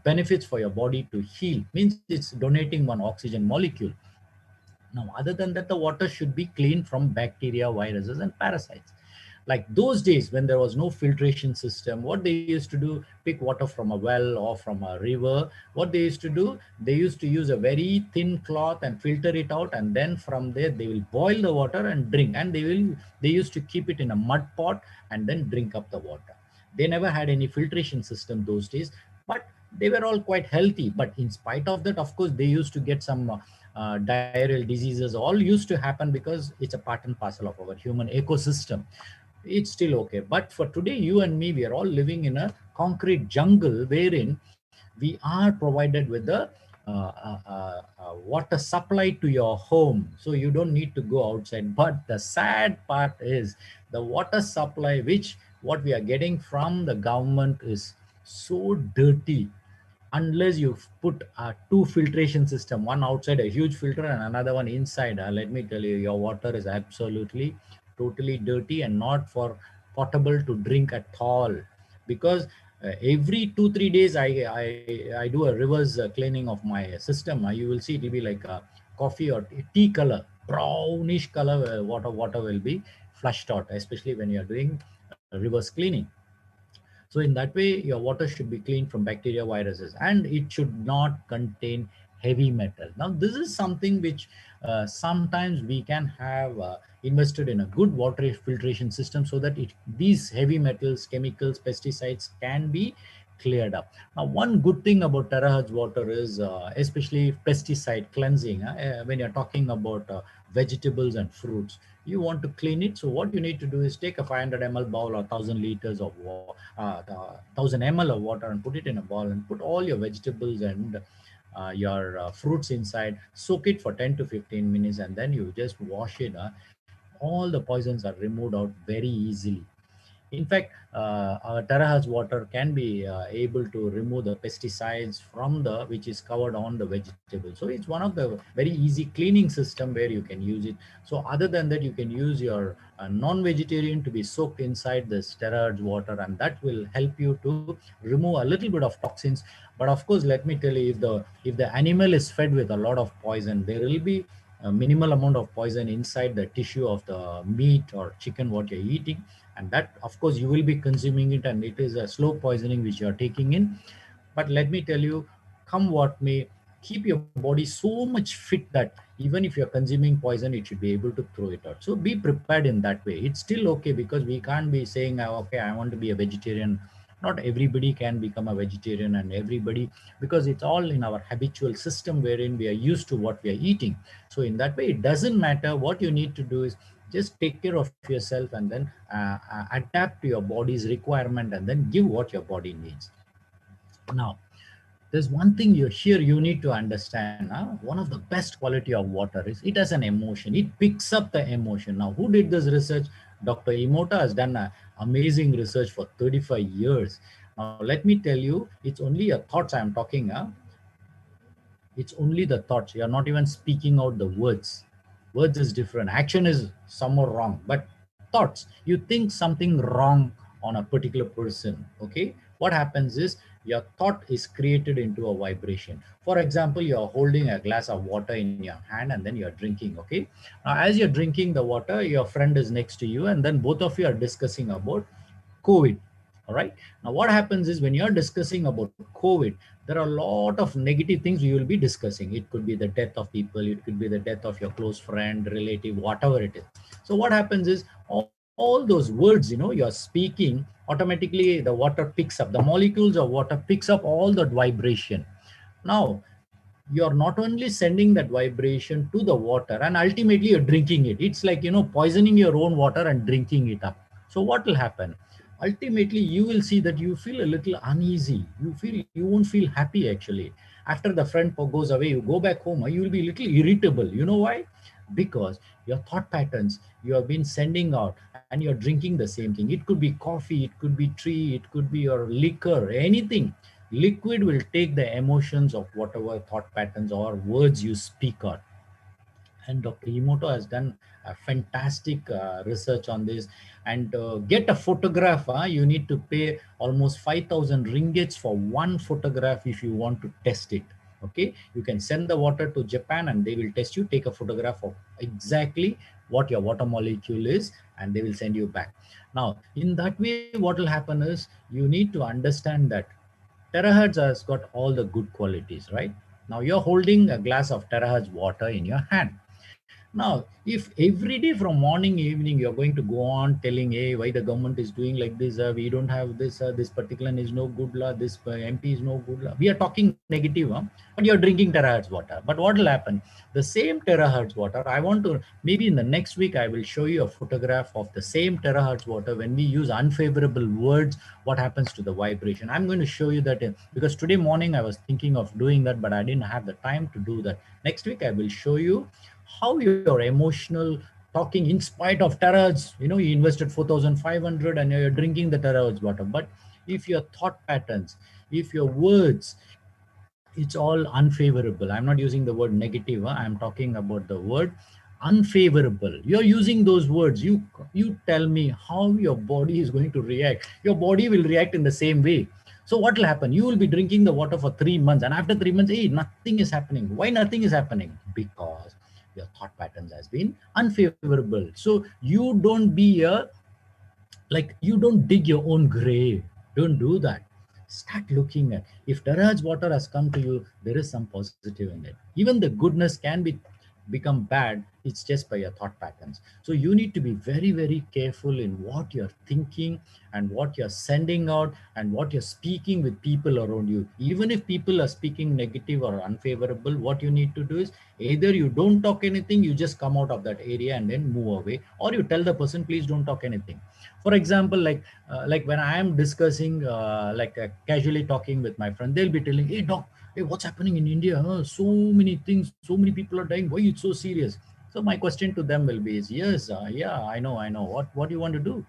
B: benefits for your body to heal. Means it's donating one oxygen molecule. Now, other than that, the water should be clean from bacteria, viruses, and parasites. Like those days when there was no filtration system, what they used to do, pick water from a well or from a river. What they used to do, they used to use a very thin cloth and filter it out, and then from there they will boil the water and drink. And they used to keep it in a mud pot and then drink up the water. They never had any filtration system those days, but they were all quite healthy. But in spite of that, of course, they used to get some diarrheal diseases. All used to happen because it's a part and parcel of our human ecosystem. It's still okay. But for today, you and me, we are all living in a concrete jungle wherein we are provided with the water supply to your home. So you don't need to go outside. But the sad part is the water supply, which what we are getting from the government is so dirty. Unless you put two filtration system, one outside a huge filter and another one inside, let me tell you, your water is absolutely totally dirty and not for potable to drink at all. Because every 2-3 days I do a reverse cleaning of my system. You will see it will be like a coffee or tea color, brownish color. Water will be flushed out, especially when you are doing reverse cleaning. So in that way, your water should be clean from bacteria, viruses, and it should not contain heavy metal. Now, this is something which sometimes we can have invested in a good water filtration system so that these heavy metals, chemicals, pesticides can be cleared up. Now, one good thing about terahertz water is especially pesticide cleansing. When you're talking about vegetables and fruits, you want to clean it. So what you need to do is take a 500 ml bowl or 1000 liters of 1000 ml of water and put it in a bowl and put all your vegetables and your fruits inside, soak it for 10 to 15 minutes, and then you just wash it. All the poisons are removed out very easily. In fact, our terahertz water can be able to remove the pesticides from which is covered on the vegetable. So it's one of the very easy cleaning system where you can use it. So other than that, you can use your non-vegetarian to be soaked inside this terahertz water, and that will help you to remove a little bit of toxins. But of course, let me tell you, if the animal is fed with a lot of poison, there will be a minimal amount of poison inside the tissue of the meat or chicken what you're eating, and that of course you will be consuming it, and it is a slow poisoning which you are taking in. But let me tell you, come what may, keep your body so much fit that even if you're consuming poison, it should be able to throw it out. So be prepared in that way. It's still okay, because we can't be saying, okay, I want to be a vegetarian. Not everybody can become a vegetarian, and everybody, because it's all in our habitual system wherein we are used to what we are eating. So in that way, it doesn't matter. What you need to do is just take care of yourself, and then adapt to your body's requirement, and then give what your body needs. Now, there's one thing you need to understand. One of the best quality of water is it has an emotion. It picks up the emotion. Now, who did this research? Dr. 𝗓𝗏 has done amazing research for 35 years. Now, let me tell you, it's only a thoughts I'm talking. It's only the thoughts. You're not even speaking out the words. Words is different. Action is somewhat wrong. But thoughts, you think something wrong on a particular person. Okay. What happens is your thought is created into a vibration. For example, you're holding a glass of water in your hand and then you're drinking. Okay. Now, as you're drinking the water, your friend is next to you, and then both of you are discussing about COVID. All right. Now, what happens is when you're discussing about COVID, there are a lot of negative things you will be discussing. It could be the death of people, it could be the death of your close friend, relative, whatever it is. So what happens is all those words, you're speaking, automatically the water picks up, the molecules of water picks up all that vibration. Now, you're not only sending that vibration to the water, and ultimately you're drinking it. It's like, poisoning your own water and drinking it up. So what will happen? Ultimately, you will see that you feel a little uneasy. You won't feel happy actually. After the friend goes away, you go back home, you will be a little irritable. You know why? Because your thought patterns you have been sending out, and you're drinking the same thing. It could be coffee, it could be tea, it could be your liquor, anything. Liquid will take the emotions of whatever thought patterns or words you speak on. And Dr. Imoto has done a fantastic research on this. And get a photograph, you need to pay almost 5,000 ringgits for one photograph if you want to test it. Okay, you can send the water to Japan and they will test you, take a photograph of exactly what your water molecule is, and they will send you back. Now, in that way, what will happen is you need to understand that terahertz has got all the good qualities, right? Now you're holding a glass of terahertz water in your hand. Now, if every day from morning, evening, you're going to go on telling, hey, why the government is doing like this, we don't have this, this particular is no good law, this MP is no good law. We are talking negative, but you're drinking terahertz water. But what will happen? The same terahertz water, I want to, maybe in the next week, I will show you a photograph of the same terahertz water. When we use unfavorable words, what happens to the vibration? I'm going to show you that because today morning I was thinking of doing that, but I didn't have the time to do that. Next week, I will show you how your emotional talking, in spite of terahertz, you invested 4,500 and you're drinking the terahertz water. But if your thought patterns, if your words, it's all unfavorable. I'm not using the word negative. I'm talking about the word unfavorable. You're using those words. You tell me how your body is going to react. Your body will react in the same way. So what will happen? You will be drinking the water for 3 months, and after 3 months, hey, nothing is happening. Why nothing is happening? Because your thought patterns has been unfavorable. So you don't be you don't dig your own grave. Don't do that. Start looking at, if terahertz water has come to you, there is some positive in it. Even the goodness can become bad. It's just by your thought patterns. So you need to be very, very careful in what you're thinking and what you're sending out and what you're speaking with people around you. Even if people are speaking negative or unfavorable, what you need to do is either you don't talk anything, you just come out of that area and then move away, or you tell the person, please don't talk anything. For example, like when I am discussing, casually talking with my friend, they'll be telling, hey doc, hey, what's happening in India? So many things, so many people are dying. Why it's so serious? So my question to them will be is, yes, yeah, I know. What do you want to do?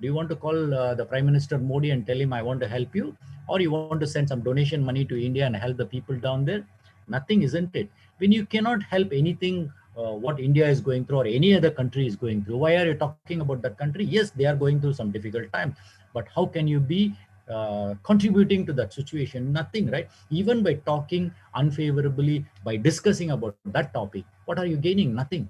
B: Do you want to call the Prime Minister Modi and tell him I want to help you? Or you want to send some donation money to India and help the people down there? Nothing, isn't it? When you cannot help anything, what India is going through or any other country is going through, why are you talking about that country? Yes, they are going through some difficult time, but how can you be contributing to that situation? Nothing, right? Even by talking unfavorably, by discussing about that topic, what are you gaining? Nothing.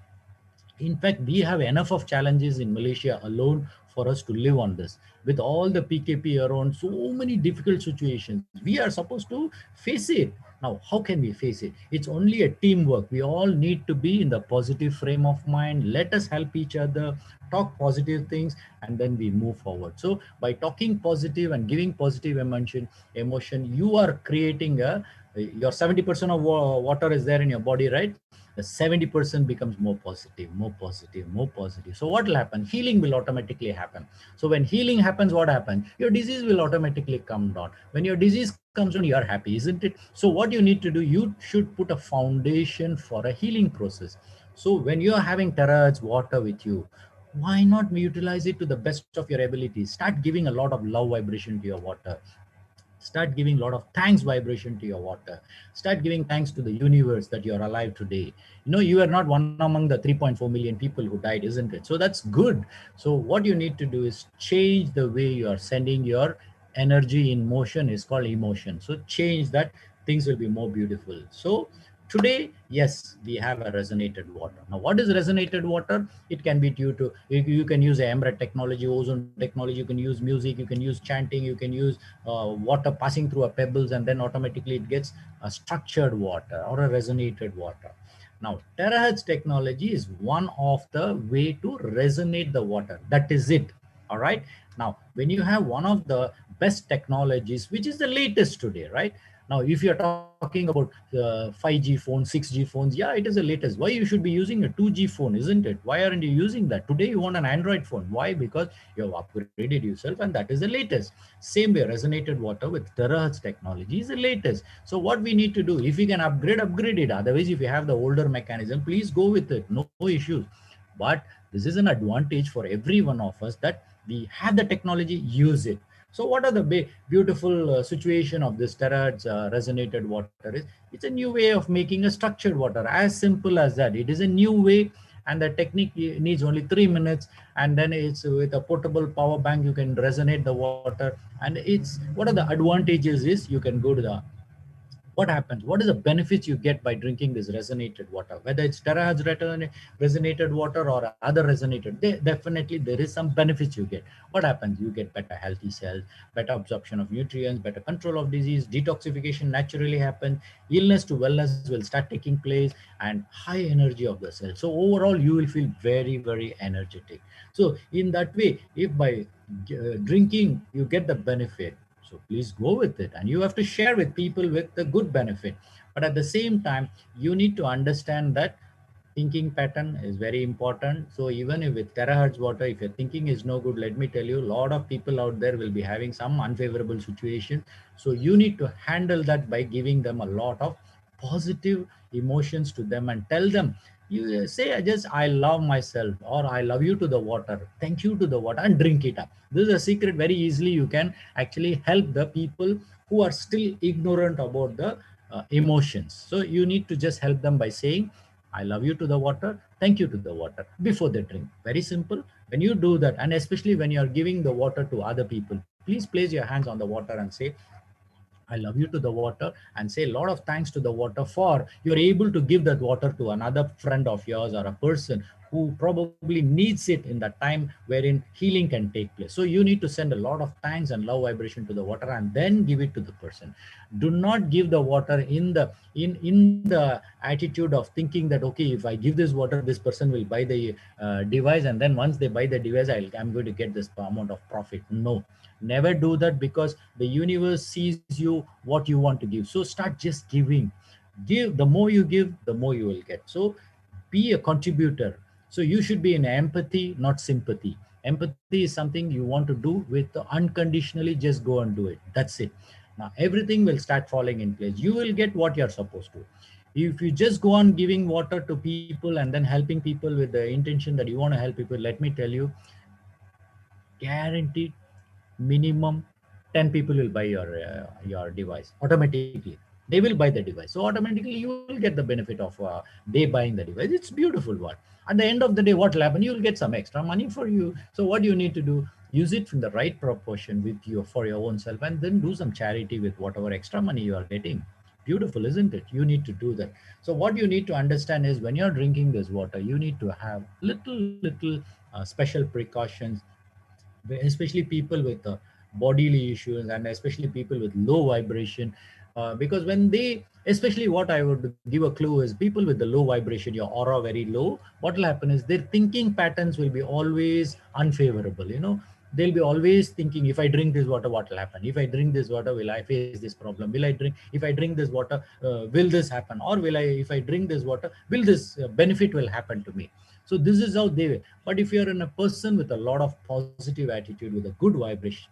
B: In fact, we have enough of challenges in Malaysia alone for us to live on this. With all the PKP around, so many difficult situations, we are supposed to face it. Now, how can we face it? It's only a teamwork. We all need to be in the positive frame of mind. Let us help each other, talk positive things, and then we move forward. So by talking positive and giving positive emotion, you are creating your 70% of water is there in your body, right? The 70% becomes more positive, more positive, more positive. So what will happen? Healing will automatically happen. So when healing happens, what happens? Your disease will automatically come down. When your disease comes down, you are happy, isn't it? So what you need to do, you should put a foundation for a healing process. So when you are having terahertz water with you, why not utilize it to the best of your ability? Start giving a lot of love vibration to your water. Start giving a lot of thanks vibration to your water. Start giving thanks to the universe that you're alive today. You are not one among the 3.4 million people who died, isn't it? So that's good. So what you need to do is change the way you are sending your energy in motion. Is called emotion. So change that, things will be more beautiful. So today, yes, we have a resonated water. Now, what is resonated water? It can be due to, you can use EMRAD technology, ozone technology, you can use music, you can use chanting, you can use water passing through a pebbles, and then automatically it gets a structured water or a resonated water. Now, terahertz technology is one of the way to resonate the water. That is it. All right. Now, when you have one of the best technologies, which is the latest today, right? Now, if you're talking about 5G phones, 6G phones, yeah, it is the latest. Why you should be using a 2G phone, isn't it? Why aren't you using that? Today, you want an Android phone. Why? Because you have upgraded yourself, and that is the latest. Same way, resonated water with terahertz technology is the latest. So what we need to do, if we can upgrade it. Otherwise, if you have the older mechanism, please go with it. No issues. But this is an advantage for every one of us that we have the technology, use it. So what are the beautiful situation of this 𝗘𝗧 resonated water is, it's a new way of making a structured water, as simple as that. It is a new way, and the technique needs only 3 minutes, and then it's with a portable power bank, you can resonate the water. And it's, what are the advantages is, you can go to the, what happens, what is the benefits you get by drinking this resonated water, whether it's 𝗘𝗧 resonated water or other resonated, definitely there is some benefits you get. What happens, you get better healthy cells, better absorption of nutrients, better control of disease, detoxification naturally happens, illness to wellness will start taking place, and high energy of the cell. So overall you will feel very, very energetic. So in that way, if by drinking you get the benefit, so please go with it, and you have to share with people with the good benefit. But at the same time, you need to understand that thinking pattern is very important. So even if with 𝗘𝗧 water, if your thinking is no good, let me tell you, a lot of people out there will be having some unfavorable situation. So you need to handle that by giving them a lot of positive emotions to them, and tell them, you say just I love myself, or I love you to the water, thank you to the water, and drink it up. This is a secret. Very easily you can actually help the people who are still ignorant about the emotions. So you need to just help them by saying, I love you to the water, thank you to the water, before they drink. Very simple. When you do that, and especially when you are giving the water to other people, please place your hands on the water and say, I love you to the water, and say a lot of thanks to the water for you're able to give that water to another friend of yours, or a person who probably needs it in the time wherein healing can take place. So you need to send a lot of thanks and love vibration to the water, and then give it to the person. Do not give the water in the attitude of thinking that, okay, if I give this water, this person will buy the device, and then once they buy the device, I'm going to get this amount of profit. No, never do that, because the universe sees you what you want to give. So start just giving. Give, the more you give, the more you will get. So be a contributor. So you should be in empathy, not sympathy. Empathy is something you want to do with unconditionally, just go and do it. That's it. Now everything will start falling in place. You will get what you're supposed to. If you just go on giving water to people and then helping people with the intention that you want to help people, let me tell you, guaranteed minimum 10 people will buy your device automatically. They will buy the device, so automatically you will get the benefit of they buying the device. It's beautiful one. At the end of the day, what will happen, you will get some extra money for you. So what you need to do, use it in the right proportion with you for your own self, and then do some charity with whatever extra money you are getting. Beautiful, isn't it? You need to do that. So what you need to understand is, when you're drinking this water, you need to have little special precautions, especially people with bodily issues, and especially people with low vibration. Because when they, especially, what I would give a clue is, people with the low vibration, your aura very low, what will happen is their thinking patterns will be always unfavorable. They'll be always thinking, if I drink this water, what will happen? If I drink this water, will I face this problem? Will I drink, if I drink this water, will this happen? Or will I, if I drink this water, will this benefit will happen to me? So this is how they will. But if you're in a person with a lot of positive attitude, with a good vibration,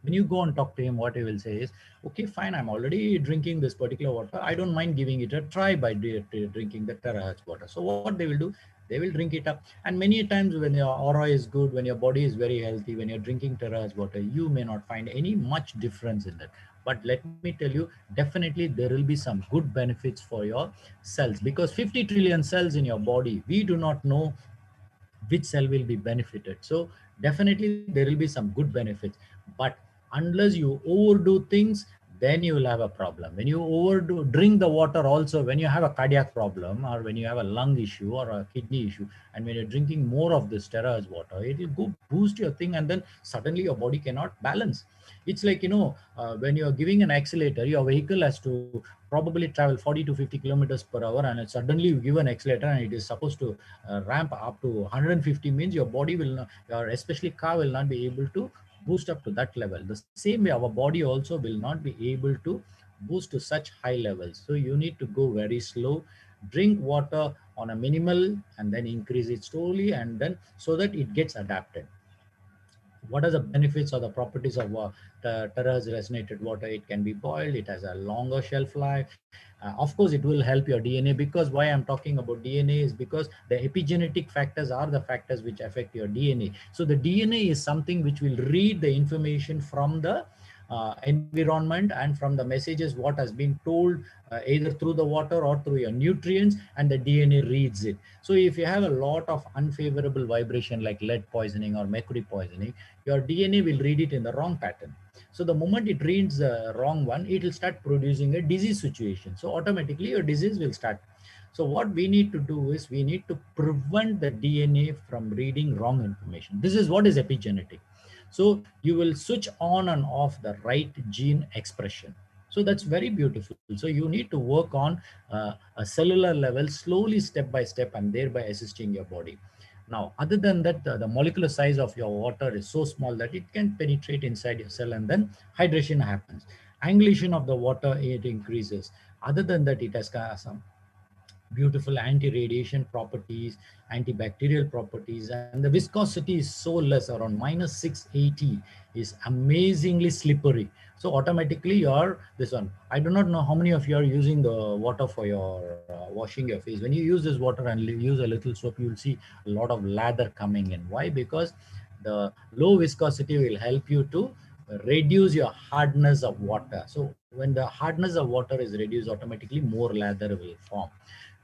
B: when you go and talk to him, what he will say is, okay, fine, I'm already drinking this particular water, I don't mind giving it a try by drinking the 𝗘𝗧 water. So what they will do, they will drink it up. And many times when your aura is good, when your body is very healthy, when you're drinking 𝗘𝗧 water, you may not find any much difference in it. But let me tell you, definitely there will be some good benefits for your cells, because 50 trillion cells in your body, we do not know which cell will be benefited. So definitely there will be some good benefits. But unless you overdo things, then you will have a problem. When you overdo, drink the water also, when you have a cardiac problem, or when you have a lung issue or a kidney issue, and when you're drinking more of this 𝗘𝗧 water, it will go boost your thing, and then suddenly your body cannot balance. It's like, when you're giving an accelerator, your vehicle has to probably travel 40 to 50 kilometers per hour, and suddenly you give an accelerator and it is supposed to ramp up to 150, means your body will not, or especially car will not be able to boost up to that level. The same way, our body also will not be able to boost to such high levels. So you need to go very slow, drink water on a minimal, and then increase it slowly, and then so that it gets adapted. What are the benefits or the properties of the 𝗪𝗏 resonated water? It can be boiled, it has a longer shelf life. Of course, it will help your DNA, because why I'm talking about DNA is because the epigenetic factors are the factors which affect your DNA. So the DNA is something which will read the information from the environment and from the messages what has been told, either through the water or through your nutrients, and the DNA reads it. So if you have a lot of unfavorable vibration like lead poisoning or mercury poisoning, your DNA will read it in the wrong pattern. So the moment it reads the wrong one, it will start producing a disease situation. So automatically your disease will start. So what we need to do is we need to prevent the DNA from reading wrong information. This is what is epigenetic. So you will switch on and off the right gene expression. So that's very beautiful. So you need to work on a cellular level, slowly, step by step, and thereby assisting your body. Now, other than that, the molecular size of your water is so small that it can penetrate inside your cell, and then hydration happens. Angulation of the water, it increases. Other than that, it has some beautiful anti-radiation properties, antibacterial properties, and the viscosity is so less, around minus 680, is amazingly slippery. So automatically your this one, I do not know how many of you are using the water for your washing your face. When you use this water and use a little soap, you will see a lot of lather coming in. Why? Because the low viscosity will help you to reduce your hardness of water. So when the hardness of water is reduced, automatically more lather will form.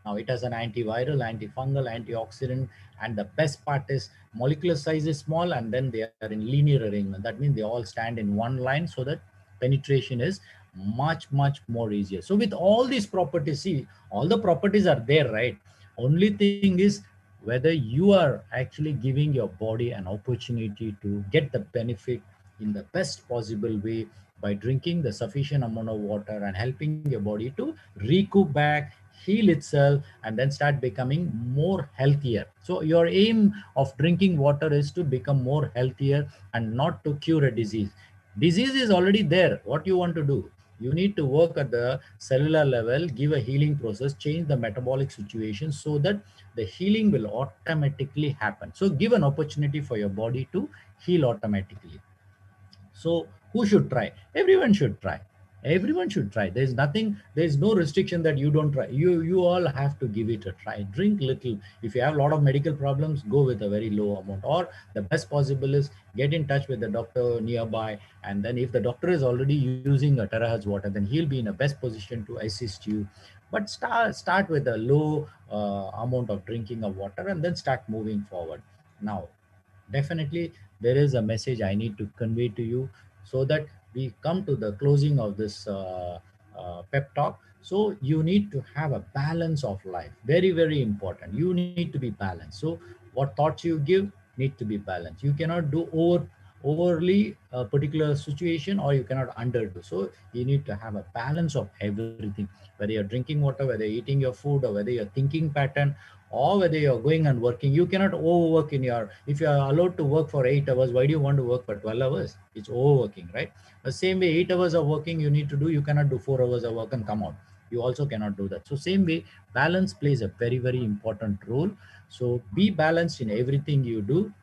B: Now it has an antiviral, antifungal, antioxidant, and the best part is molecular size is small, and then they are in linear arrangement. That means they all stand in one line, so that penetration is much more easier. So with all these properties, see, all the properties are there, right? Only thing is whether you are actually giving your body an opportunity to get the benefit in the best possible way by drinking the sufficient amount of water and helping your body to recoup back, heal itself, and then start becoming more healthier. So your aim of drinking water is to become more healthier and not to cure a disease. Disease is already there. What you want to do? You need to work at the cellular level, give a healing process, change the metabolic situation so that the healing will automatically happen. So give an opportunity for your body to heal automatically. So who should try? Everyone should try. Everyone should try. There's nothing, there's no restriction that you don't try. You all have to give it a try. Drink little. If you have a lot of medical problems, go with a very low amount. Or the best possible is get in touch with the doctor nearby. And then if the doctor is already using a 𝗪𝗏 water, then he'll be in a best position to assist you. But start with a low amount of drinking of water and then start moving forward. Now, definitely there is a message I need to convey to you so that we come to the closing of this pep talk. So you need to have a balance of life. Very important. You need to be balanced. So what thoughts you give need to be balanced. You cannot do overly a particular situation, or you cannot underdo. So you need to have a balance of everything, whether you're drinking water, whether you're eating your food, or whether you're thinking pattern, or whether you're going and working. You cannot overwork in your, if you are allowed to work for 8 hours, why do you want to work for 12 hours? It's overworking, right? The same way, 8 hours of working you need to do, you cannot do 4 hours of work and come out. You also cannot do that. So same way, balance plays a very important role. So be balanced in everything you do.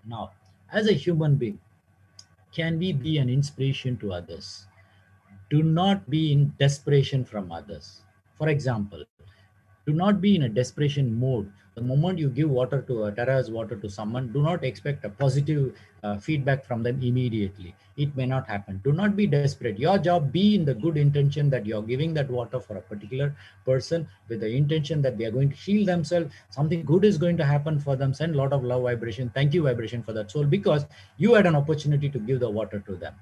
B: Now, as a human being, can we be an inspiration to others? Do not be in desperation from others. For example, do not be in a desperation mode. The moment you give water to a 𝗪𝗏 water to someone, do not expect a positive feedback from them immediately. It may not happen. Do not be desperate. Your job, be in the good intention that you're giving that water for a particular person with the intention that they are going to heal themselves. Something good is going to happen for them. Send a lot of love vibration, thank you vibration for that soul, because you had an opportunity to give the water to them.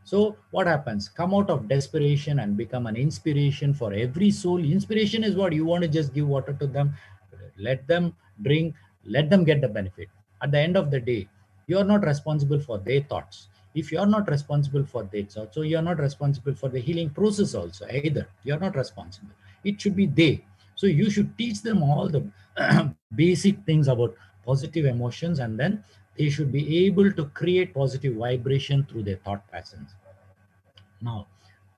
B: So what happens? Come out of desperation and become an inspiration for every soul. Inspiration is what you want to just give water to them, let them drink, let them get the benefit. At the end of the day, you are not responsible for their thoughts. If you are not responsible for their thoughts, so you are not responsible for the healing process also either. You are not responsible. It should be they. So you should teach them all the basic things about positive emotions, and then they should be able to create positive vibration through their thought patterns. Now,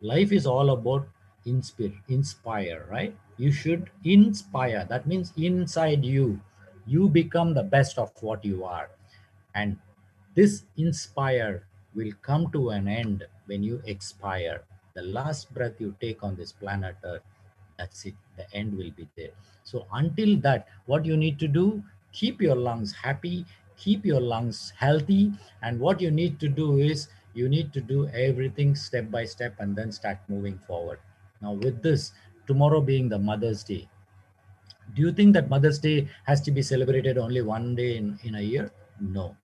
B: life is all about inspire, right? You should inspire. That means inside you, you become the best of what you are. And This inspire will come to an end when you expire. The last breath you take on this planet Earth, that's it. The end will be there. So until that, what you need to do, keep your lungs happy, keep your lungs healthy. And what you need to do is you need to do everything step by step and then start moving forward. Now with this, tomorrow being the Mother's Day, do you think that Mother's Day has to be celebrated only one day in a year? No.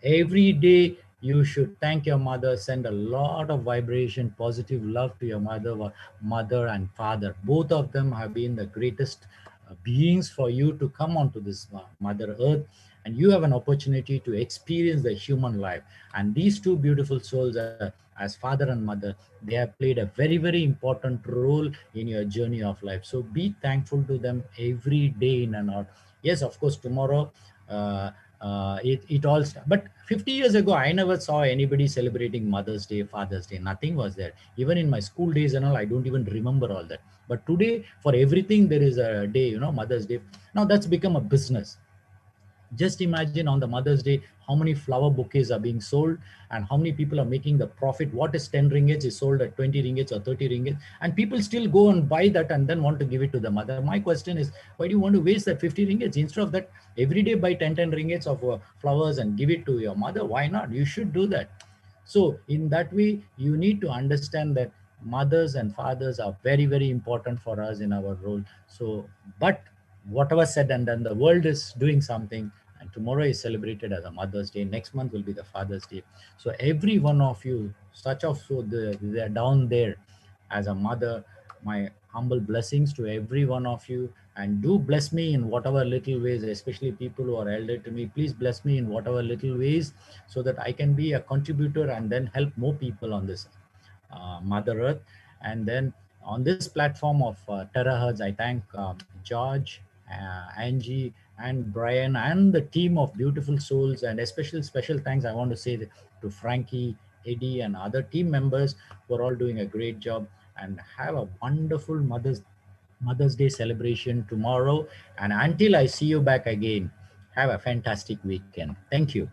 B: Every day you should thank your mother, send a lot of vibration, positive love to your mother and father. Both of them have been the greatest beings for you to come onto this Mother Earth, and you have an opportunity to experience the human life. And these two beautiful souls, as father and mother, they have played a very, very important role in your journey of life. So be thankful to them every day in and out. Yes, of course, tomorrow. It all but 50 years ago I never saw anybody celebrating Mother's Day, Father's Day. Nothing was there. Even in my school days and all, I don't even remember all that. But today, for everything there is a day, Mother's Day. Now that's become a business. Just imagine on the Mother's Day how many flower bouquets are being sold and how many people are making the profit. What is 10 ringgits is sold at 20 ringgits or 30 ringgits, and people still go and buy that and then want to give it to the mother. My question is, why do you want to waste that 50 ringgits? Instead of that, every day buy 10 ringgits of flowers and give it to your mother. Why not? You should do that. So in that way, you need to understand that mothers and fathers are very, very important for us in our role. So, but whatever said and done, the world is doing something, and tomorrow is celebrated as a Mother's Day. Next month will be the Father's Day. So every one of you, such of so they're down there as a mother, my humble blessings to every one of you, and do bless me in whatever little ways, especially people who are elder to me. Please bless me in whatever little ways so that I can be a contributor and then help more people on this Mother Earth. And then on this platform of terahertz, I thank George, Angie, and Brian, and the team of beautiful souls. And especially special thanks I want to say to Frankie, Eddie, and other team members who are all doing a great job. And have a wonderful Mother's Day celebration tomorrow. And until I see you back again, have a fantastic weekend. Thank you.